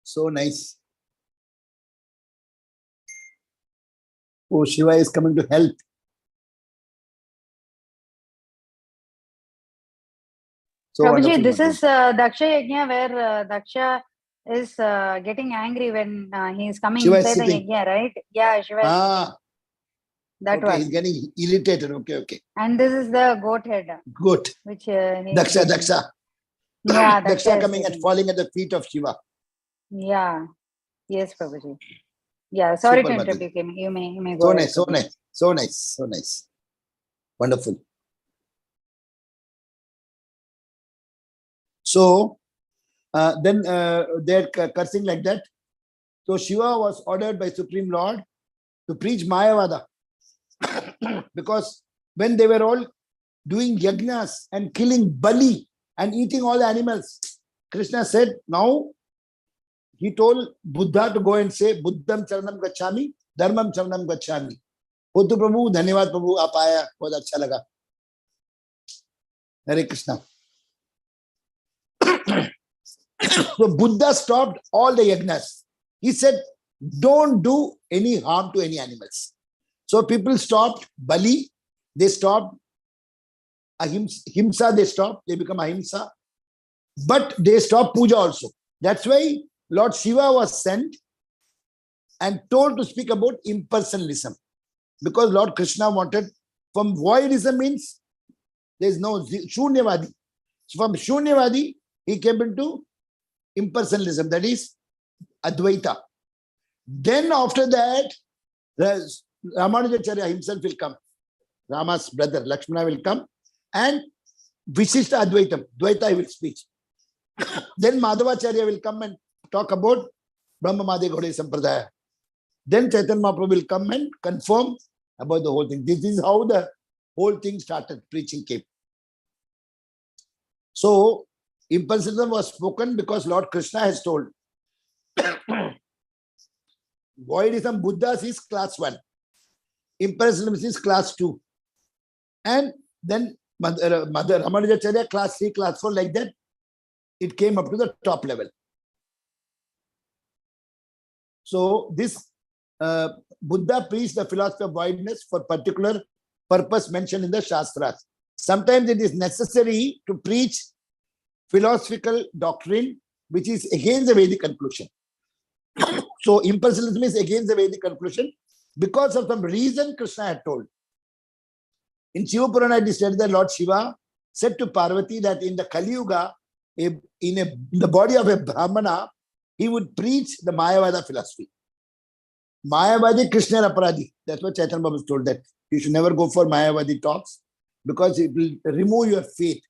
A: So nice. Oh, Shiva is coming to help. So
B: Prabhuji, this is Daksha Yajna where Daksha is getting angry when he is coming
A: Shiva
B: inside
A: is
B: the Yajna, right? Yeah, Shiva is sitting. That
A: okay,
B: one.
A: He's getting irritated. Okay.
B: And this is the goat head.
A: Good.
B: Which
A: Daksha.
B: Yeah,
A: Daksha coming and falling at the feet of Shiva.
B: Yeah. Yes, Prabhuji. Yeah, sorry
A: Super,
B: to interrupt you. You may go ahead.
A: So nice. Wonderful. So then they're cursing like that. So Shiva was ordered by Supreme Lord to preach Mayavada. Because when they were all doing yagnas and killing Bali and eating all the animals, Krishna said, now he told Buddha to go and say, Buddham Charanam Gacchami, Dharmam Charanam Gacchami. Hotu Prabhu, Dhanyavad Prabhu, aap aaya, bahut acha laga. Hare Krishna. So Buddha stopped all the yagnas. He said, don't do any harm to any animals. So people stopped Bali, they stopped Ahimsa, they stopped, they become Ahimsa. But they stopped Puja also. That's why Lord Shiva was sent and told to speak about impersonalism. Because Lord Krishna wanted, from voidism means there is no Shunyavadi. So from Shunyavadi, he came into impersonalism, that is Advaita. Then after that, Ramanujacharya himself will come. Rama's brother Lakshmana will come and Visishta Advaitam, Dvaita he will speak. Then Madhavacharya will come and talk about Brahma Madhe Gaudiya Sampradaya. Then Chaitanya Mahaprabhu will come and confirm about the whole thing. This is how the whole thing started, preaching came. So, impersonalism was spoken because Lord Krishna has told. Voidism, Buddhas is class 1. Impersonalism is class 2. And then Mother Ramanujacharya, class 3, class 4, like that, it came up to the top level. So this Buddha preached the philosophy of voidness for particular purpose mentioned in the Shastras. Sometimes it is necessary to preach philosophical doctrine which is against the Vedic conclusion. So impersonalism is against the Vedic conclusion because of some reason Krishna had told. In Shiva Purana it is said that Lord Shiva said to Parvati that in the Kali Yuga, in the body of a Brahmana, he would preach the Mayavada philosophy. Mayavadi Krishna Aparadhi. That's what Chaitanya Babu told, that you should never go for Mayavadi talks because it will remove your faith.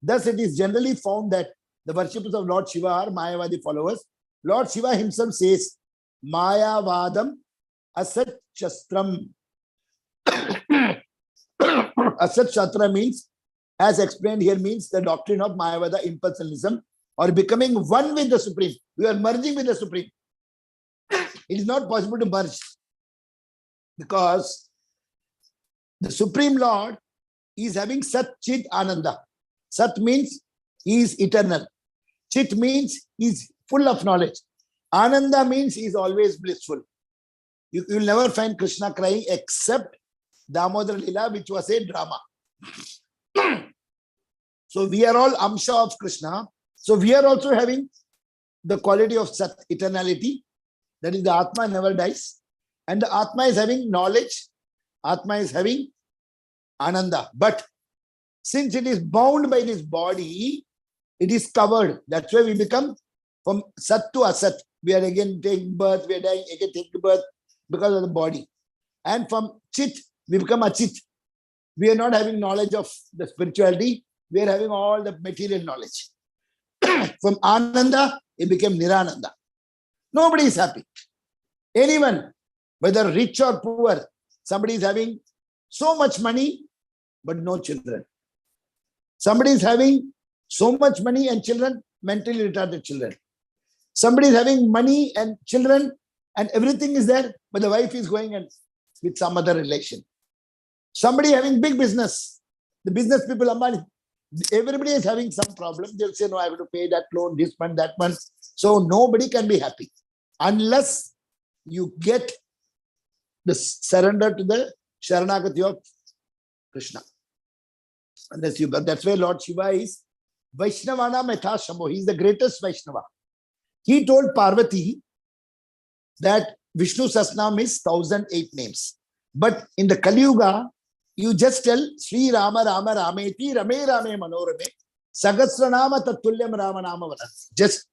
A: Thus, it is generally found that the worshippers of Lord Shiva are Mayavadi followers. Lord Shiva himself says, Mayavadam Asat Shastram. Asat Shastra means, as explained here, means the doctrine of Mayavada impersonalism or becoming one with the Supreme. We are merging with the Supreme. It is not possible to merge because the Supreme Lord is having Sat Chit Ananda. Sat means he is eternal. Chit means he is full of knowledge. Ananda means he is always blissful. You will never find Krishna crying except Damodar Lila, which was a drama. So we are all Amsha of Krishna. So we are also having the quality of Sat, eternality. That is, the Atma never dies. And the Atma is having knowledge. Atma is having Ananda. But since it is bound by this body, it is covered. That's why we become from Sat to Asat. We are again taking birth, we are dying, again taking birth because of the body. And from Chit, we become Achit. We are not having knowledge of the spirituality. We are having all the material knowledge. From Ananda, it became Nirananda. Nobody is happy. Anyone, whether rich or poor, somebody is having so much money, but no children. Somebody is having so much money and children, mentally retarded children. Somebody is having money and children and everything is there, but the wife is going and with some other relation. Somebody having big business. The business people, Ambani, everybody is having some problem. They'll say, no, I have to pay that loan, this month, that month. So nobody can be happy unless you get the surrender to the Sharanagati of Krishna. Unless you, that's why Lord Shiva is Vaishnavana Metha Shambho. He is the greatest Vaishnava. He told Parvati that Vishnu Sasnam is 1008 names. But in the Kali Yuga, you just tell Sri Rama Rama Rameti Rame Rame Manorame Sagasranama Tatulyam Rama Nama Vanas. Just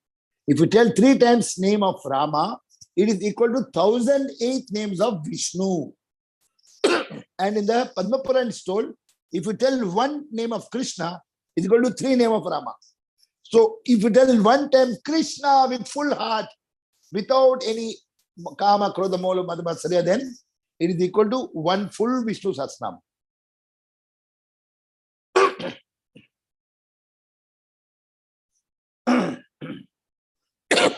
A: if you tell 3 times name of Rama, it is equal to 1008 names of Vishnu. And in the Padma Puran it's told, if you tell 1 name of Krishna, it is equal to 3 name of Rama. So if you tell 1 time Krishna with full heart, without any Kama, Krodha, Mola, Madhya, then it is equal to 1 full Vishnu Sasnam.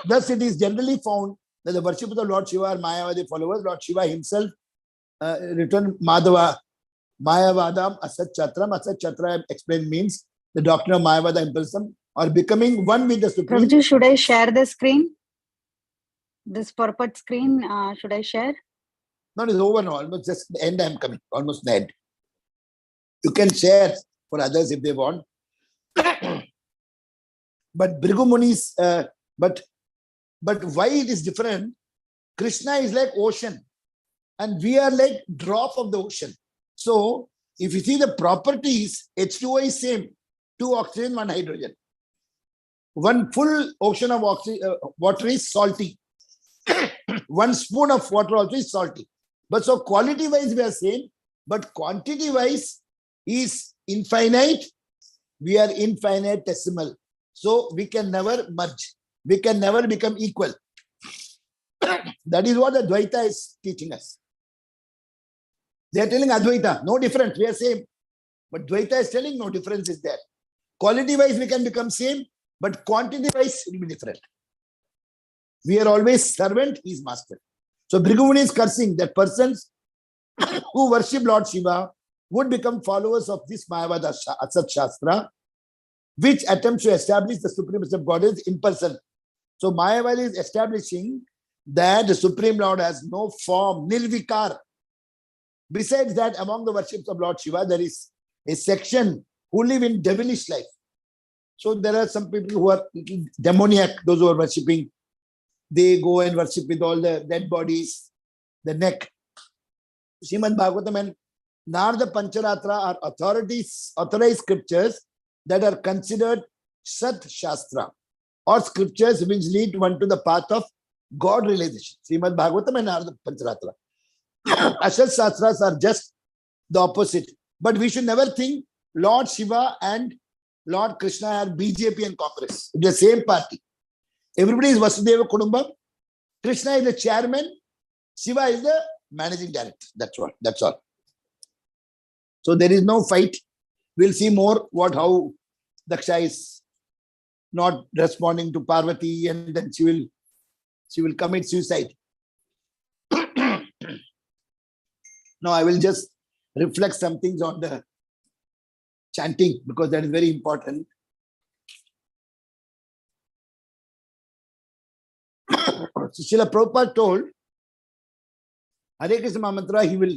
A: Thus, it is generally found that the worship of the Lord Shiva are Mayavadi followers. Lord Shiva himself returned Madhava, Mayavadam, Asat Chatram. Asat Chatra explained means the doctrine of Mayavada impulsum or becoming one with the Supreme.
B: Prabhuji, should I share the screen? This purport screen, should I share?
A: No, it's over now. Almost just the end I am coming. Almost the end. You can share for others if they want. But Bhrigu Muni's, but why it is different? Krishna is like ocean and we are like drop of the ocean. So if you see the properties, H2O is same. 2 oxygen, 1 hydrogen. 1 full ocean of water is salty. 1 spoon of water also is salty. But so quality wise we are same, but quantity wise is infinite. We are infinitesimal. So we can never merge. We can never become equal. That is what the Dvaita is teaching us. They are telling Advaita, no difference, we are same. But Dvaita is telling no difference is there. Quality wise we can become same, but quantity wise it will be different. We are always servant, he is master. So Bhrigu Muni is cursing that persons who worship Lord Shiva would become followers of this Mayavada Asat Shastra, which attempts to establish the supremacy of Godhead in person. So Mayavada is establishing that the Supreme Lord has no form, nirvikar. Besides that, among the worships of Lord Shiva, there is a section who live in devilish life. So there are some people who are demoniac, those who are worshipping. They go and worship with all the dead bodies, the neck. Srimad Bhagavatam and Narada Pancharatra are authorized scriptures that are considered Sat Shastra or scriptures which lead one to the path of God realization. Srimad Bhagavatam and Narada Pancharatra. Asat Shastras are just the opposite. But we should never think Lord Shiva and Lord Krishna are BJP and Congress. It's the same party. Everybody is Vasudeva Kudumbam. Krishna is the chairman. Shiva is the managing director. That's all. So there is no fight. We'll see more how Daksha is not responding to Parvati and then she will commit suicide. Now I will just reflect some things on the chanting because that is very important. Srila Prabhupada told, Hare Krishna mantra, he will,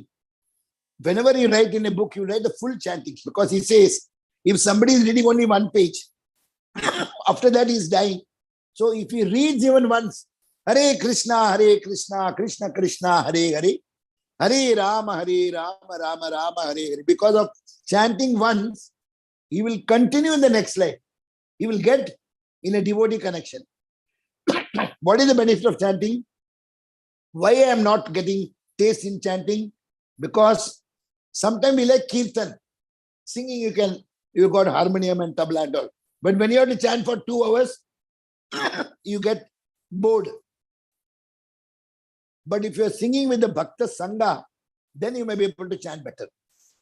A: whenever you write in a book, you write the full chanting. Because he says, if somebody is reading only one page, after that he is dying. So if he reads even once, Hare Krishna, Krishna Krishna, Hare Hare, Hare Rama, Rama Rama, Hare Hare. Because of chanting once, he will continue in the next life. He will get in a devotee connection. What is the benefit of chanting? Why I am not getting taste in chanting? Because sometimes we like kirtan. Singing, you got harmonium and tabla and all. But when you have to chant for 2 hours, you get bored. But if you are singing with the Bhakta Sangha, then you may be able to chant better.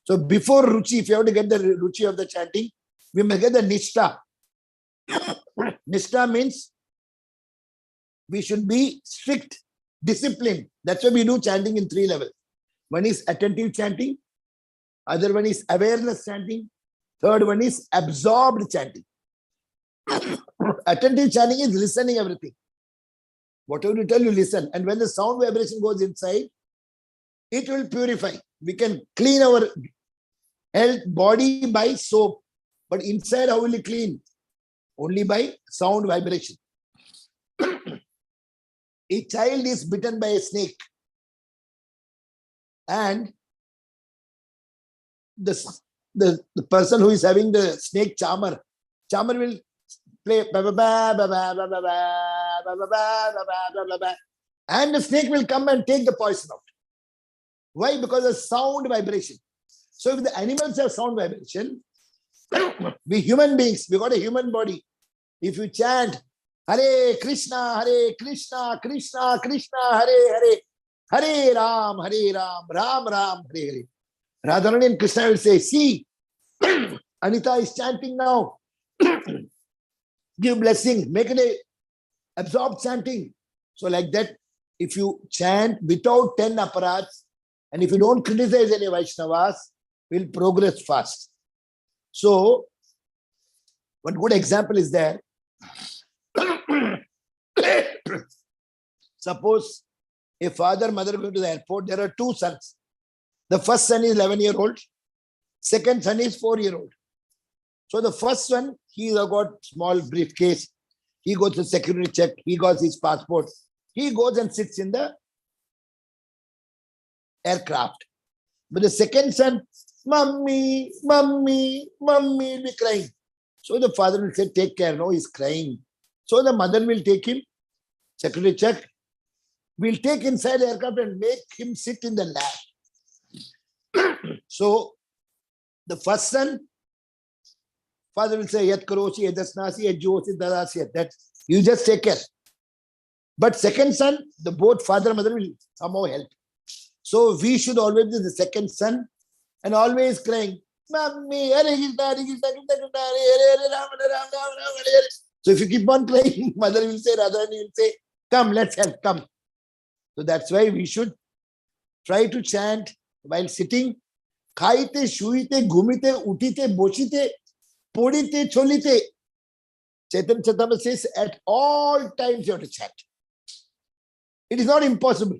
A: So before Ruchi, if you have to get the Ruchi of the chanting, we may get the Nishtha. Nishtha means we should be strict, disciplined. That's why we do chanting in 3 levels. One is attentive chanting, other one is awareness chanting, third one is absorbed chanting. Attentive chanting is listening everything. Whatever you tell, you listen. And when the sound vibration goes inside, it will purify. We can clean our health, body by soap. But inside, how will you clean? Only by sound vibration. A child is bitten by a snake. And the person who is having the snake charmer will play and the snake will come and take the poison out. Why? Because of sound vibration. So if the animals have sound vibration, we human beings, we got a human body. If you chant Hare Krishna, Krishna Krishna, Hare Hare, Hare Ram, Ram Ram, Hare Hare. Radharani and Krishna will say, see, Anita is chanting now. Give blessing, make it a absorbed chanting. So like that, if you chant without 10 aparats, and if you don't criticize any Vaishnavas, we'll progress fast. So, one good example is there. Suppose a father, mother go to the airport, there are 2 sons. The first son is 11-year-old, second son is 4-year-old. So the first son, he got small briefcase. He goes to security check. He got his passport. He goes and sits in the aircraft. But the second son, Mummy, Mummy, Mummy, will be crying. So the father will say, take care. No, he's crying. So the mother will take him, security check. We'll take inside the aircraft and make him sit in the lap. So the first son, father will say, Yat karosi, yadasnasi, yadjosi, dadasi, that you just take care. But second son, the both father and mother will somehow help. So we should always be the second son and always crying, Mummy, Hare Krishna, Hare Krishna, Krishna Krishna, Hare Hare, Ram Ram, Ram Ram, Hare Hare. So if you keep on crying, mother will say, Radharani will say, come, let's help, come. So that's why we should try to chant while sitting. Khaite, shuite, gumite, utite, boshite, podite, cholite. Chaitanya Charitamrita says, at all times you have to chant. It is not impossible.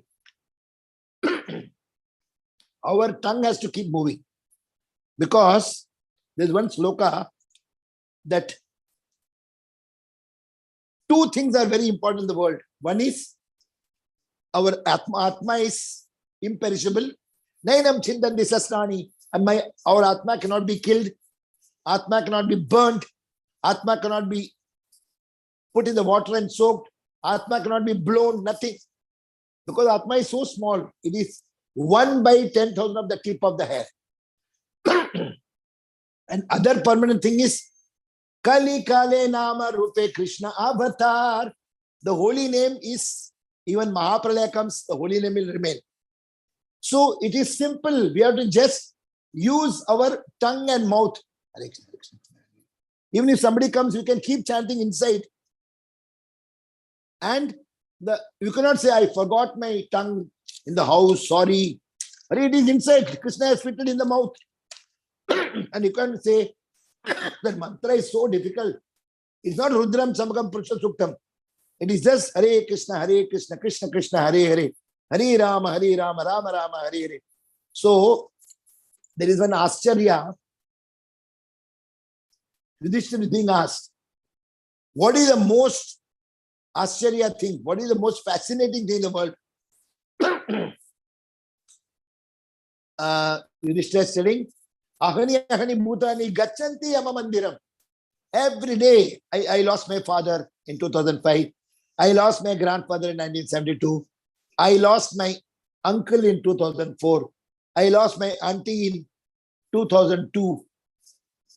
A: Our tongue has to keep moving. Because there's one sloka that 2 things are very important in the world. One is our Atma is imperishable. Nainam chindan disasrani. And our Atma cannot be killed. Atma cannot be burnt. Atma cannot be put in the water and soaked. Atma cannot be blown, nothing. Because Atma is so small. It is 1 by 10,000 of the tip of the hair. And other permanent thing is Kali Kale Nama Rupe Krishna Avatar. The holy name is, even Mahapralaya comes, the holy name will remain. So it is simple. We have to just use our tongue and mouth. Even if somebody comes, you can keep chanting inside. And you cannot say, I forgot my tongue in the house, sorry. But it is inside. Krishna has fitted in the mouth. And you can't say, that mantra is so difficult. It's not Rudram Samakam Purusha Suktam. It is just Hare Krishna, Krishna Krishna, Hare Hare, Hare Rama, Rama Rama, Hare Hare. So there is one Ascharya. Yudhishthira is being asked, what is the most Ascharya thing? What is the most fascinating thing in the world? Yudhishthira is telling, Ahani Ahani Bhutani Gachanti Ama Mandiram. Every day, I lost my father in 2005. I lost my grandfather in 1972. I lost my uncle in 2004. I lost my auntie in 2002.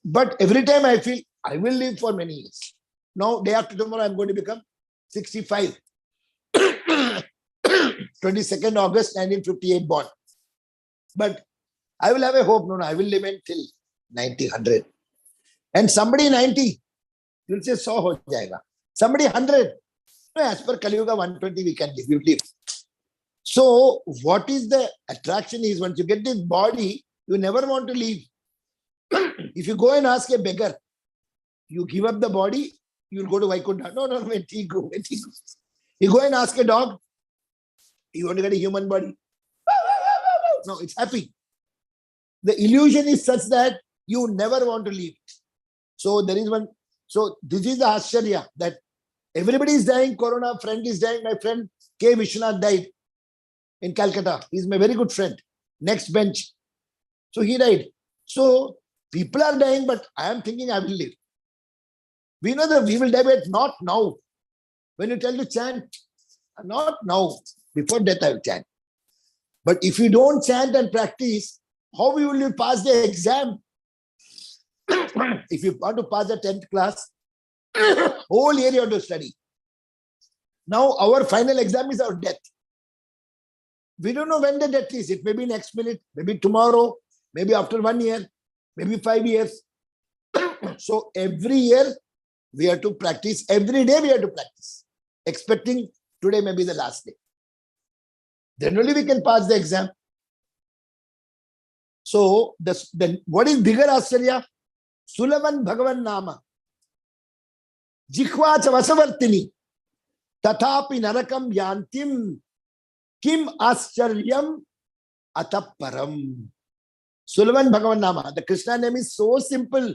A: But every time I feel I will live for many years. Now, day after tomorrow, I'm going to become 65. 22nd August 1958 born. But I will have a hope. No, I will live until 90, 100. And somebody 90, you'll say, 100 ho jayega. Somebody 100. No, as per Kali Yuga 120, we can live. You live. So, what is the attraction is once you get this body, you never want to leave. If you go and ask a beggar, you give up the body, you'll go to Vaikuntha. No, wait he go. You go and ask a dog, you want to get a human body. No, it's happy. The illusion is such that you never want to leave. So there is one. So this is the Ascharya that everybody is dying. Corona friend is dying. My friend K. Vishwanath died in Calcutta. He's my very good friend. Next bench. So he died. So people are dying, but I am thinking I will live. We know that we will die, but not now. When you tell to chant, not now. Before death I will chant. But if you don't chant and practice, how will you pass the exam? If you want to pass the 10th class, whole year you have to study. Now our final exam is our death. We don't know when the death is. It may be next minute, maybe tomorrow, maybe after 1 year, maybe 5 years. So every year we have to practice. Every day we have to practice. Expecting today may be the last day. Then only we can pass the exam. So what is bigger Ascharya? Sulavan Bhagavan Nama. Jikhvacha Vasavartini. Tathapi Narakam Yantim. Kim Ascharyam Ataparam. Sulavan Bhagavan Nama. The Krishna name is so simple.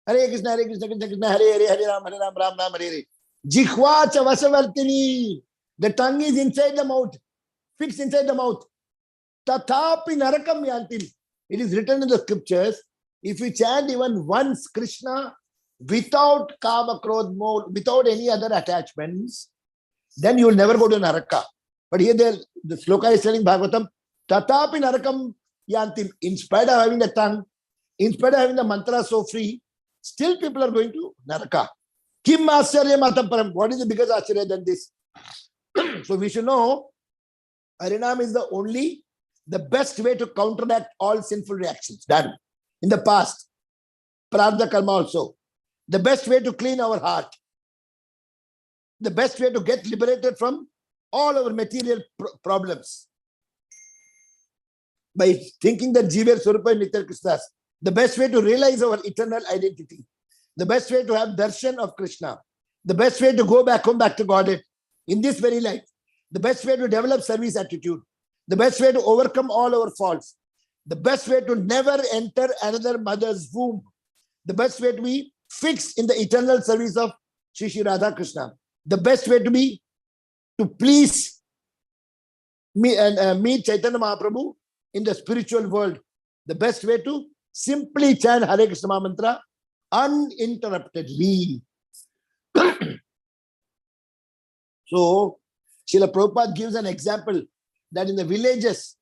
A: Hare Krishna, Krishna Krishna, Hare Hare, Hare Ram, Ram Ram, Hare Hare. Jikhvacha Vasavartini. The tongue is inside the mouth. Fixed inside the mouth. Tathapi Narakam Yantim. It is written in the scriptures. If you chant even once Krishna without Kama, Krodh, Moh, without any other attachments, then you will never go to Naraka. But here the sloka is telling Bhagavatam, Tathapi Narakam Yantim. In spite of having the tongue, in spite of having the mantra so free, still people are going to Naraka. Kim Ascharya Mataparam. What is the biggest Ascharya than this? So we should know Harinam is the best way to counteract all sinful reactions done in the past. Prarabdha karma also. The best way to clean our heart. The best way to get liberated from all our material problems. By thinking that Jiva Swarupa and Nitya Krishnas. The best way to realize our eternal identity. The best way to have darshan of Krishna. The best way to go back home, back to Godhead in this very life. The best way to develop service attitude. The best way to overcome all our faults. The best way to never enter another mother's womb. The best way to be fixed in the eternal service of Shri Shri Radha Krishna. The best way to please me and meet Chaitanya Mahaprabhu in the spiritual world. The best way to simply chant Hare Krishna mantra uninterruptedly. So, Srila Prabhupada gives an example that in the villages,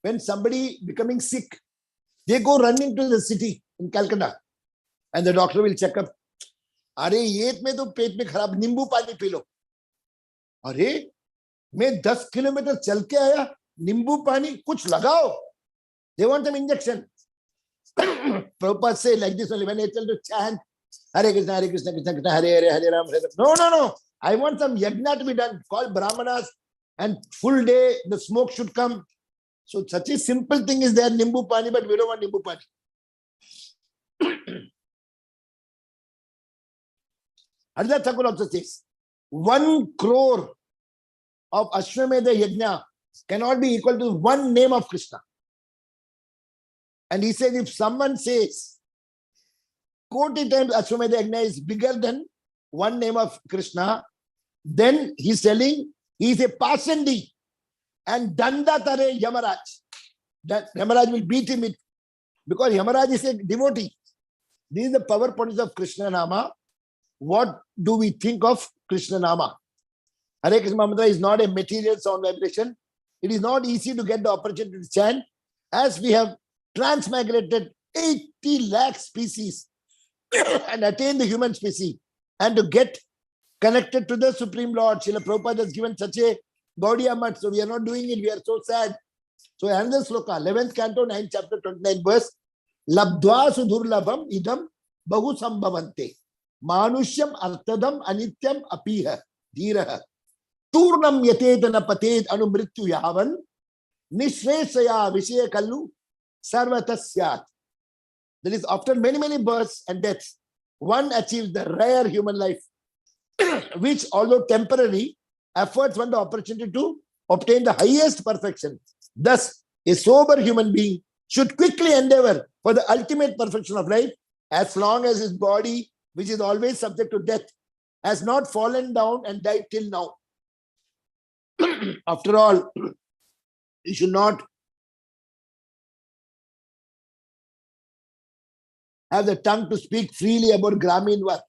A: when somebody becoming sick, they go running to the city in Calcutta and the doctor will check up. Are ye mein to pet mein kharab, nimbu pani pee lo. Are मैं 10 kilometre चल के आया, नींबू पानी कुछ लगाओ. They want some injection. Prabhupada say like this only when I tell to chant Hare Krishna, Krishna Krishna, Hare Hare, Hare Ram, Hare Ram. No. I want some yajna to be done, called Brahmanas, and full day the smoke should come. So such a simple thing is there, nimbu pani, but we don't want nimbu pani. Haridhar Thakur also says, 1 crore of Ashwamedha Yajna cannot be equal to one name of Krishna. And he said, if someone says Koti times Ashwamedha Yajna is bigger than one name of Krishna, then he's telling he is a Pasandi. And Danda Tare Yamaraj. That Yamaraj will beat him because Yamaraj is a devotee. This is the power points of Krishna Nama. What do we think of Krishna Nama? Hare Krishna Mantra is not a material sound vibration. It is not easy to get the opportunity to chant, as we have transmigrated 80 lakh species and attained the human species, and to get connected to the Supreme Lord. Srila Prabhupada has given such a Gaudiya Mat, so we are not doing it. We are so sad. So another sloka, 11th canto, 9th chapter, 29th verse. Labdva sudurlabham idam bahu sambhavante. Manushyam artadam anityam apiha dhiraha. Turnam yatetana pated anumrityu yavan. Nishresaya vishaya kallu sarvatasyat. That is, after many, many births and deaths, one achieves the rare human life, which, although temporary, affords one the opportunity to obtain the highest perfection. Thus, a sober human being should quickly endeavor for the ultimate perfection of life, as long as his body, which is always subject to death, has not fallen down and died till now. After all, you should not have the tongue to speak freely about Gramin work.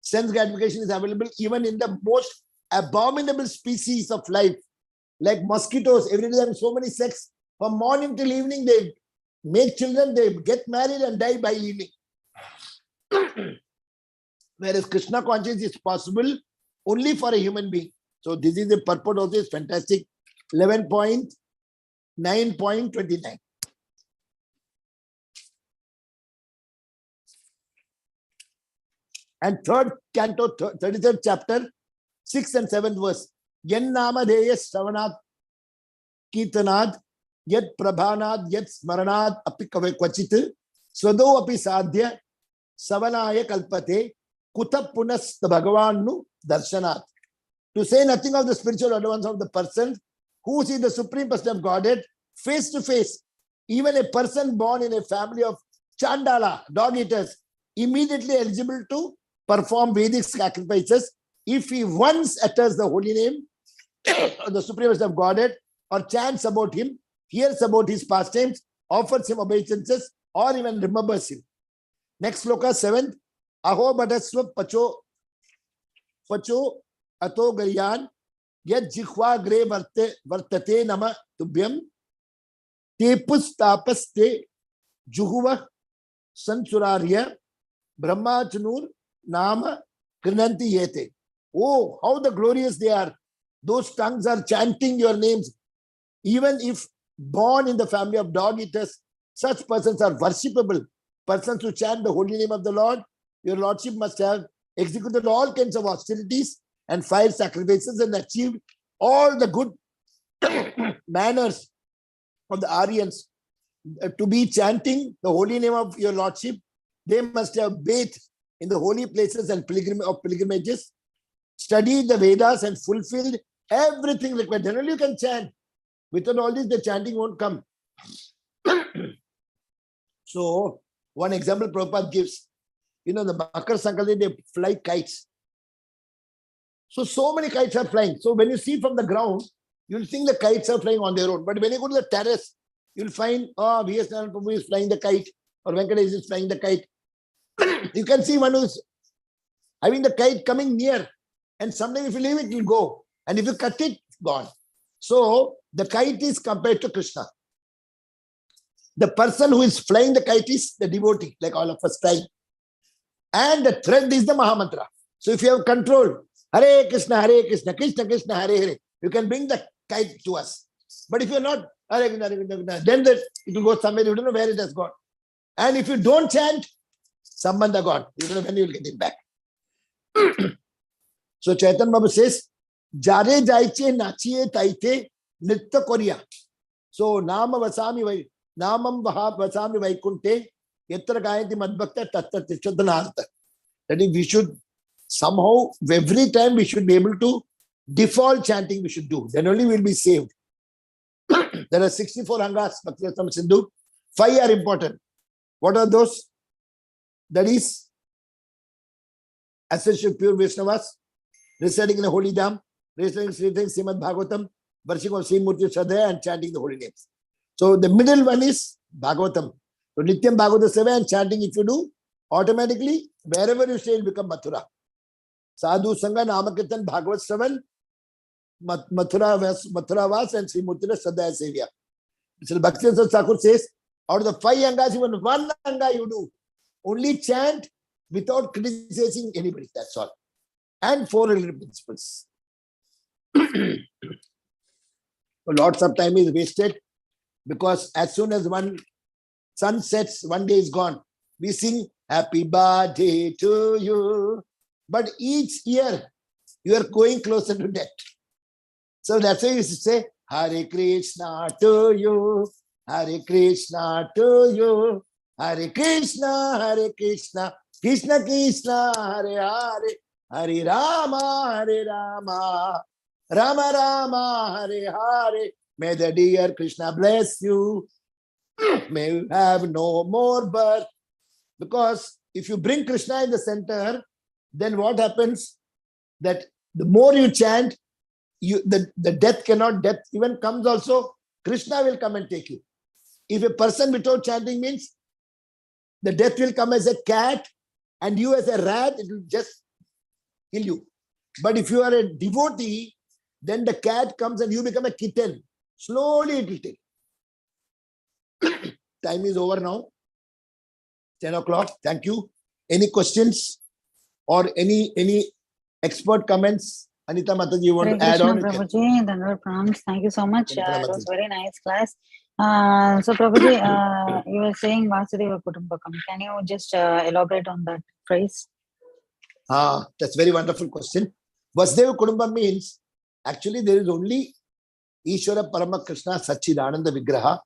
A: Sense gratification is available even in the most abominable species of life, like mosquitoes. Every day there are so many sex. From morning till evening, they make children, they get married and die by evening. Whereas Krishna consciousness is possible only for a human being. So this is the purport of this fantastic 11.9.29. And third canto, 33rd chapter, 6th and 7th verse. Yen nama deyas savanat kirtanad yad prabhanad yad smaranad api kvachit swado api sadhya savanaya kalpate kuta punas bhagavannu darshanat. To say nothing of the spiritual advance of the person who sees the Supreme Person of Godhead face to face. Even a person born in a family of Chandala, dog eaters, immediately eligible to perform Vedic sacrifices if he once utters the holy name of the Supreme Person of Godhead, or chants about him, hears about his pastimes, offers him obeisances, or even remembers him. Next sloka, 7th. Aho badaswa pacho ato garyan yad jikhwa gre vartate nama tubhyam tepus tapas te juhuva sansurarya brahmachanur nama krinanti yete. Oh, how the glorious they are. Those tongues are chanting your names. Even if born in the family of dog eaters, such persons are worshipable. Persons who chant the holy name of the Lord, your Lordship must have executed all kinds of austerities and fire sacrifices and achieved all the good manners of the Aryans. To be chanting the holy name of your Lordship, they must have bathed in the holy places and pilgrimages, studied the Vedas and fulfilled everything required. Then only you can chant. Without all this, the chanting won't come. So, one example Prabhupada gives, the Makar Sankranti, they fly kites. So many kites are flying. So when you see from the ground, you'll think the kites are flying on their own. But when you go to the terrace, you'll find, V.S. Narayan Prabhu is flying the kite, or Venkatesh is flying the kite. You can see one who's having the kite coming near. And sometimes if you leave it, it will go. And if you cut it, it's gone. So the kite is compared to Krishna. The person who is flying the kite is the devotee, like all of us flying. And the thread is the Mahamantra. So if you have control, Hare Krishna, Krishna Krishna, Hare Hare, you can bring the kite to us. But if you're not, Hare Krishna, then it will go somewhere, you don't know where it has gone. And if you don't chant, Sambandha gone. You don't know when you will get it back. So Chaitanya Babu says, Jare jaiche nachiye taite nitta korea. So Namam vasami vaikunte yatra gayanti madbhakta tatta tichadhanartha. That is, we should somehow every time we should be able to default chanting we should do. Then only we'll be saved. There are 64 angas, Bhakti-rasamrita Sindhu. 5 are important. What are those? That is essential pure Vaishnavas, reciting in the holy dham, reciting Srimad Bhagavatam, worshiping of Sri Murti Shraddha and chanting the holy names. So the middle one is Bhagavatam. So Nityam Bhagavata Seva and chanting if you do, automatically wherever you stay will become Mathura. Sadhu Sangha, Namakirtan, Bhagavat Shravan, Mathura Vas and Sri Murti Shraddha Sevya. So Bhakti Thakur says, out of the 5 angas, even 1 anga you do, only chant without criticizing anybody. That's all. And 4 related principles. Lots of time is wasted because as soon as one sun sets, one day is gone. We sing happy birthday to you. But each year you are going closer to death. So that's why you say Hare Krishna to you. Hare Krishna to you. Hare Krishna, Krishna Krishna, Hare Hare, Hare Rama, Rama Rama, Hare Hare. May the dear Krishna bless you. May you have no more birth. Because if you bring Krishna in the center, then what happens? That the more you chant, the death even comes also, Krishna will come and take you. If a person without chanting means the death will come as a cat and you as a rat, it will just kill you. But if you are a devotee, then the cat comes and you become a kitten. Slowly it will take. Time is over now. 10 o'clock. Thank you. Any questions or any expert comments? Anita Mataji, you want to add on?
B: Prabhuji, thank you so much. It was very nice class. So Prabhuji, you were saying Vasudeva Kutumbakam. Can you just elaborate on that phrase?
A: That's a very wonderful question. Vasudeva Kutumbam means actually there is only Ishvara Parama Krishna Sachidananda Vigraha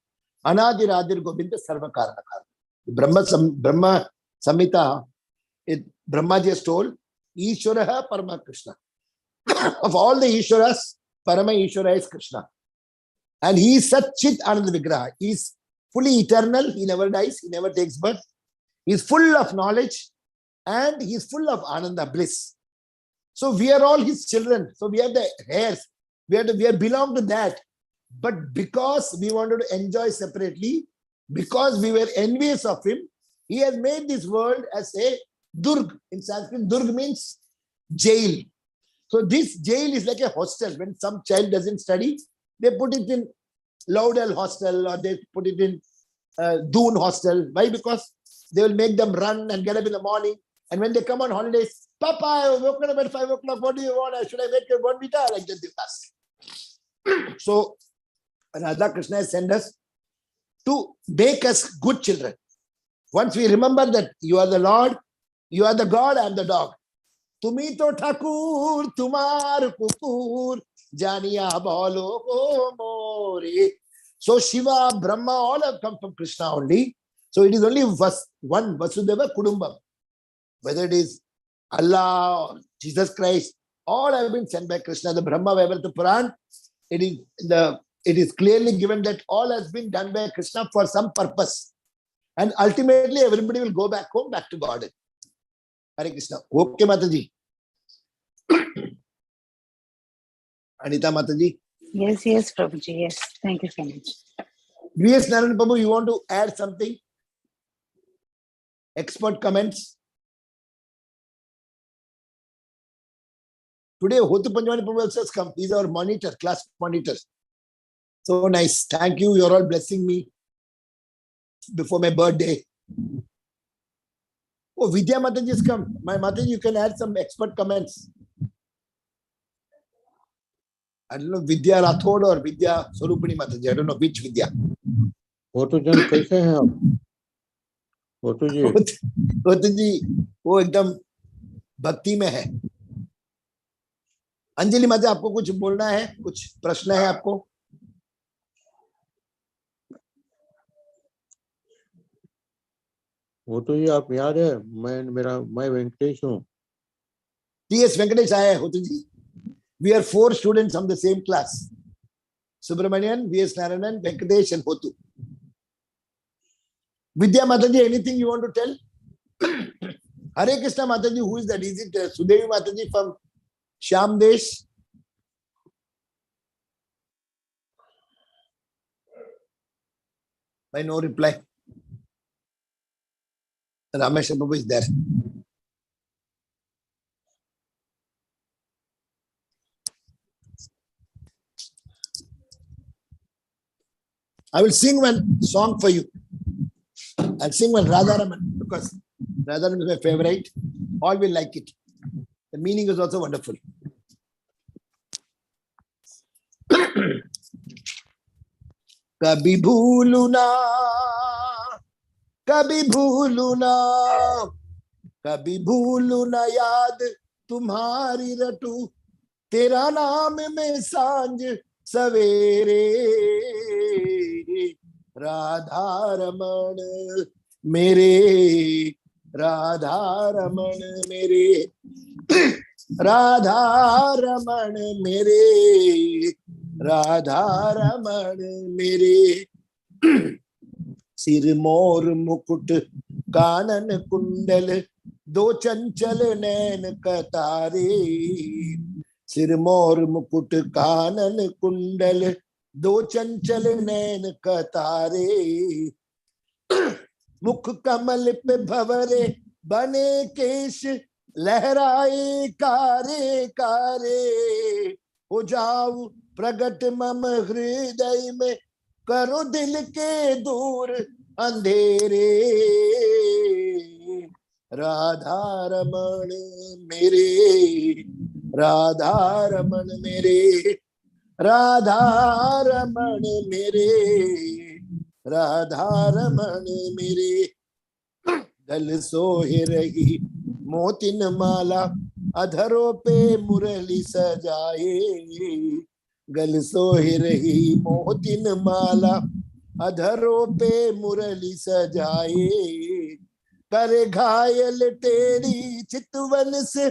A: Anadir Adir Govinda Sarva Karanakar. Brahma Samhita, Brahmaji has told Ishvara Parama Krishna. Of all the Ishwaras, Parama Ishwara is Krishna. And he is Satchit Ananda Vigraha. He is fully eternal. He never dies. He never takes birth. He is full of knowledge and he is full of Ananda, bliss. So we are all his children. So we have the heirs. We belong to that. But because we wanted to enjoy separately, because we were envious of him, he has made this world as a Durg. In Sanskrit, Durg means jail. So this jail is like a hostel. When some child doesn't study, they put it in Laudel hostel or they put it in Doon hostel. Why? Because they will make them run and get up in the morning. And when they come on holidays, Papa, I woke up at 5 o'clock. What do you want? Should I make your bonvita? Like that they ask. So Radha Krishna has sent us to make us good children. Once we remember that you are the Lord, you are the God, I am the dog. Tumi to Thakur, Tumar Kukur, Janiya Bolo More. So Shiva, Brahma, all have come from Krishna only. So it is only one Vasudeva Kudumbam. Whether it is Allah or Jesus Christ, all have been sent by Krishna. The Brahma Vaivarta Puran, it is clearly given that all has been done by Krishna for some purpose. And ultimately everybody will go back home, back to God. Hare Krishna. Okay, Mataji. Anita Mataji.
B: Yes, Prabhuji. Yes. Thank you so much.
A: V.S. Narayan Prabhu, you want to add something? Expert comments? Today, Hotu Panjwani Prabhu also has come. He's our monitor, class monitor. So nice. Thank you. You're all blessing me before my birthday. Oh, Vidya Mataji has come. My Mataji, you can add some expert comments. I don't know, Vidya Rathod or Vidya Swarupani Mataji. I don't know which Vidya.
C: होटू जन कैसे हैं आप? होटू
A: जी वो एकदम भक्ति में है. अंजलि माता, आपको कुछ बोलना है? कुछ प्रश्न है आपको?
C: होटू जी, आप याद है मैं वेंकटेश हूँ.
A: T.S. Venkatesh आया है होतु जी. We are 4 students from the same class. Subramanian, V.S. Narayanan, Venkatesh and Hotu. Vidya Mataji, anything you want to tell? Hare Krishna Mataji, who is that? Is it Sudevi Mataji from Shyamdesh? By no reply. Rameswar Babu is there. I will sing one song for you. I'll sing one Radharaman because Radharaman is my favorite. All will like it. The meaning is also wonderful. Kabhi bhulu na, kabhi bhulu na, kabhi bhulu na yaad tumhari ratu, tera naam mein sanj savere, Radha Raman mere, Radha Raman mere, Radha Raman mere, Radha Raman mere. सिर मोर मुकुट कानन कुंडल दो चंचल नैन कतारे, सिर मोर मुकुट कानन कुंडल दो चंचल नैन कतारे, मुख कमल पे भवरे बने केश लहराए कारे कारे, हो जाऊ प्रगट मम हृदय में करो दिल के दूर अंधेरे, राधा रमण मेरे, राधा रमण मेरे, राधा रमण मेरे, राधा रमण मेरे. दल सोहे रही मोतिन माला अधरों पे मुरली सजाए, गल सोहे रही मोतिन माला अधरों पे मुरली सजाए, कर घायल टेढ़ी चितवन से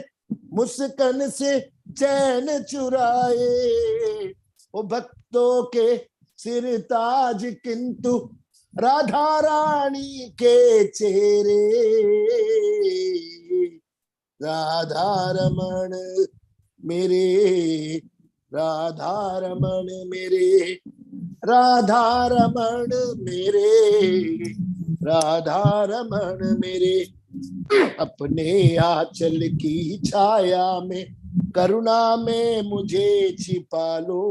A: मुस्कान से चैन चुराए, ओ भक्तों के सिर ताज किंतु राधा रानी के चेहरे, राधा रमण मेरे, राधा रमण मेरे, राधा रमण मेरे, राधा रमण मेरे. अपने आंचल की छाया में करुणा में मुझे छिपा लो,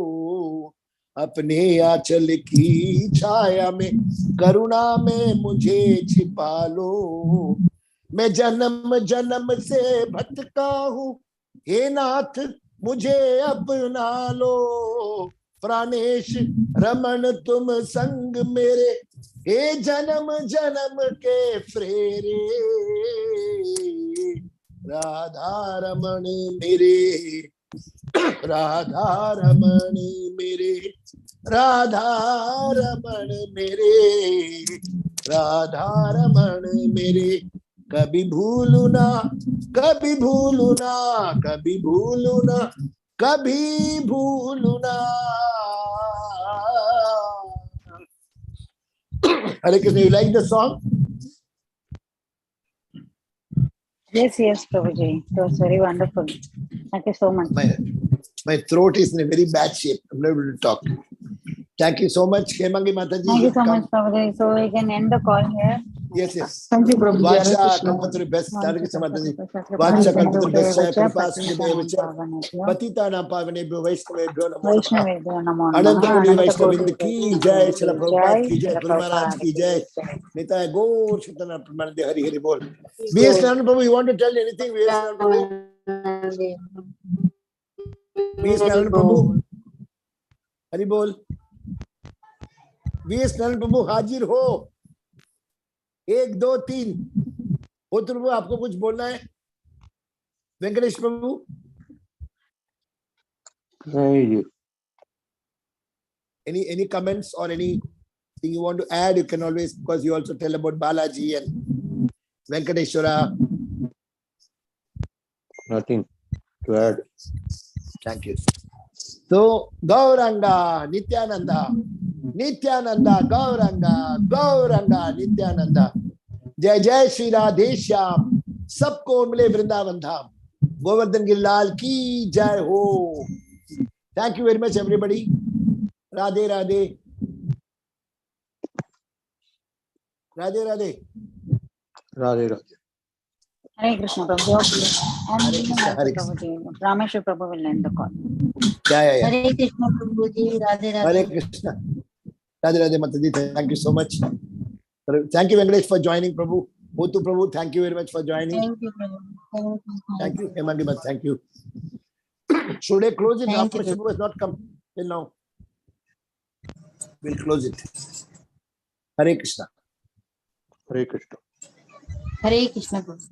A: अपने आंचल की छाया में करुणा में मुझे छिपा लो, मैं जन्म जन्म से भटका हूँ हे नाथ मुझे अपना लो, प्राणेश रमन तुम संग मेरे, हे जन्म जन्म के फ्रेरे, राधा रमन मेरे, राधा रमन मेरे, राधा रमन मेरे, राधा रमन मेरे. कभी भूलू ना, कभी भूलू ना, कभी भूलू ना, कभी भूलू ना. Hare Krishna, you like the song?
B: Yes, Prabhuji. It was very wonderful. Thank you so much.
A: My throat is in a very bad shape. I'm not able to talk. Thank you so much, Hemangi Mataji.
B: Thank you so much, Prabhuji. So we can end the call here.
A: Yes, yes.
D: Thank you, Prabhuji.
A: Vacha Kalpatru best. Hare Krishna Mataji. Vacha Kalpatru best. Kripasindhave vacha. Patita na pavanebhyo Vaishnavebhyo namo namah.
B: Vaishnavebhyo namo
A: Ananta
B: namah.
A: Koti Vaishnavinda ki jai. Srila Prabhupada ki jai.
B: Srila
A: Guru Maharaj ki jai.
B: Prabhupada.
A: Nitai Gaur Chaitanya Pramanande Hari Hari Bol. V.S. Narayanan Prabhu, you want to tell anything? V.S. Narayanan Prabhu. V.S. Narayanan Prabhu. Hari Bol. V.S. Narayanan Prabhu हाजिर हो. 1 2 3. हो तो प्रभु आपको कुछ बोलना है? वेंकटेश प्रभु. Any comments or anything you want to add? You can always, because you also tell about Balaji and Venkateshwara.
C: Nothing. to add.
A: Thank you. So Gauranga, Nityananda, Nityananda, Gauranga, Gauranga, Nityananda. जय जय श्री राधे श्याम, सबको मिले वृंदावन धाम, गोवर्धन गिरिलाल की जय हो. Thank you very much everybody. Radhe Radhe, Radhe Radhe,
C: Radhe Radhe.
B: Hare Krishna Prabhu.
A: Hare Krishna, Hare Krishna.
B: Rameswar Prabhu will end the call.
A: Yeah.
D: Hare Krishna Prabhuji, Radhe
A: Hare
D: Radhe.
A: Krishna, Radhe Radhe Mataji. Thank you so much. Thank you Venkatesh for joining. Prabhu, Hotu Prabhu, thank you very much for joining.
D: Thank you, Prabhu.
A: Thank you, Hemandi Bhatt, thank you. Should I close it?
D: Thank you,
A: Rameswar has not come till now. We'll close it. Hare Krishna.
C: Hare Krishna.
D: Hare Krishna Prabhu.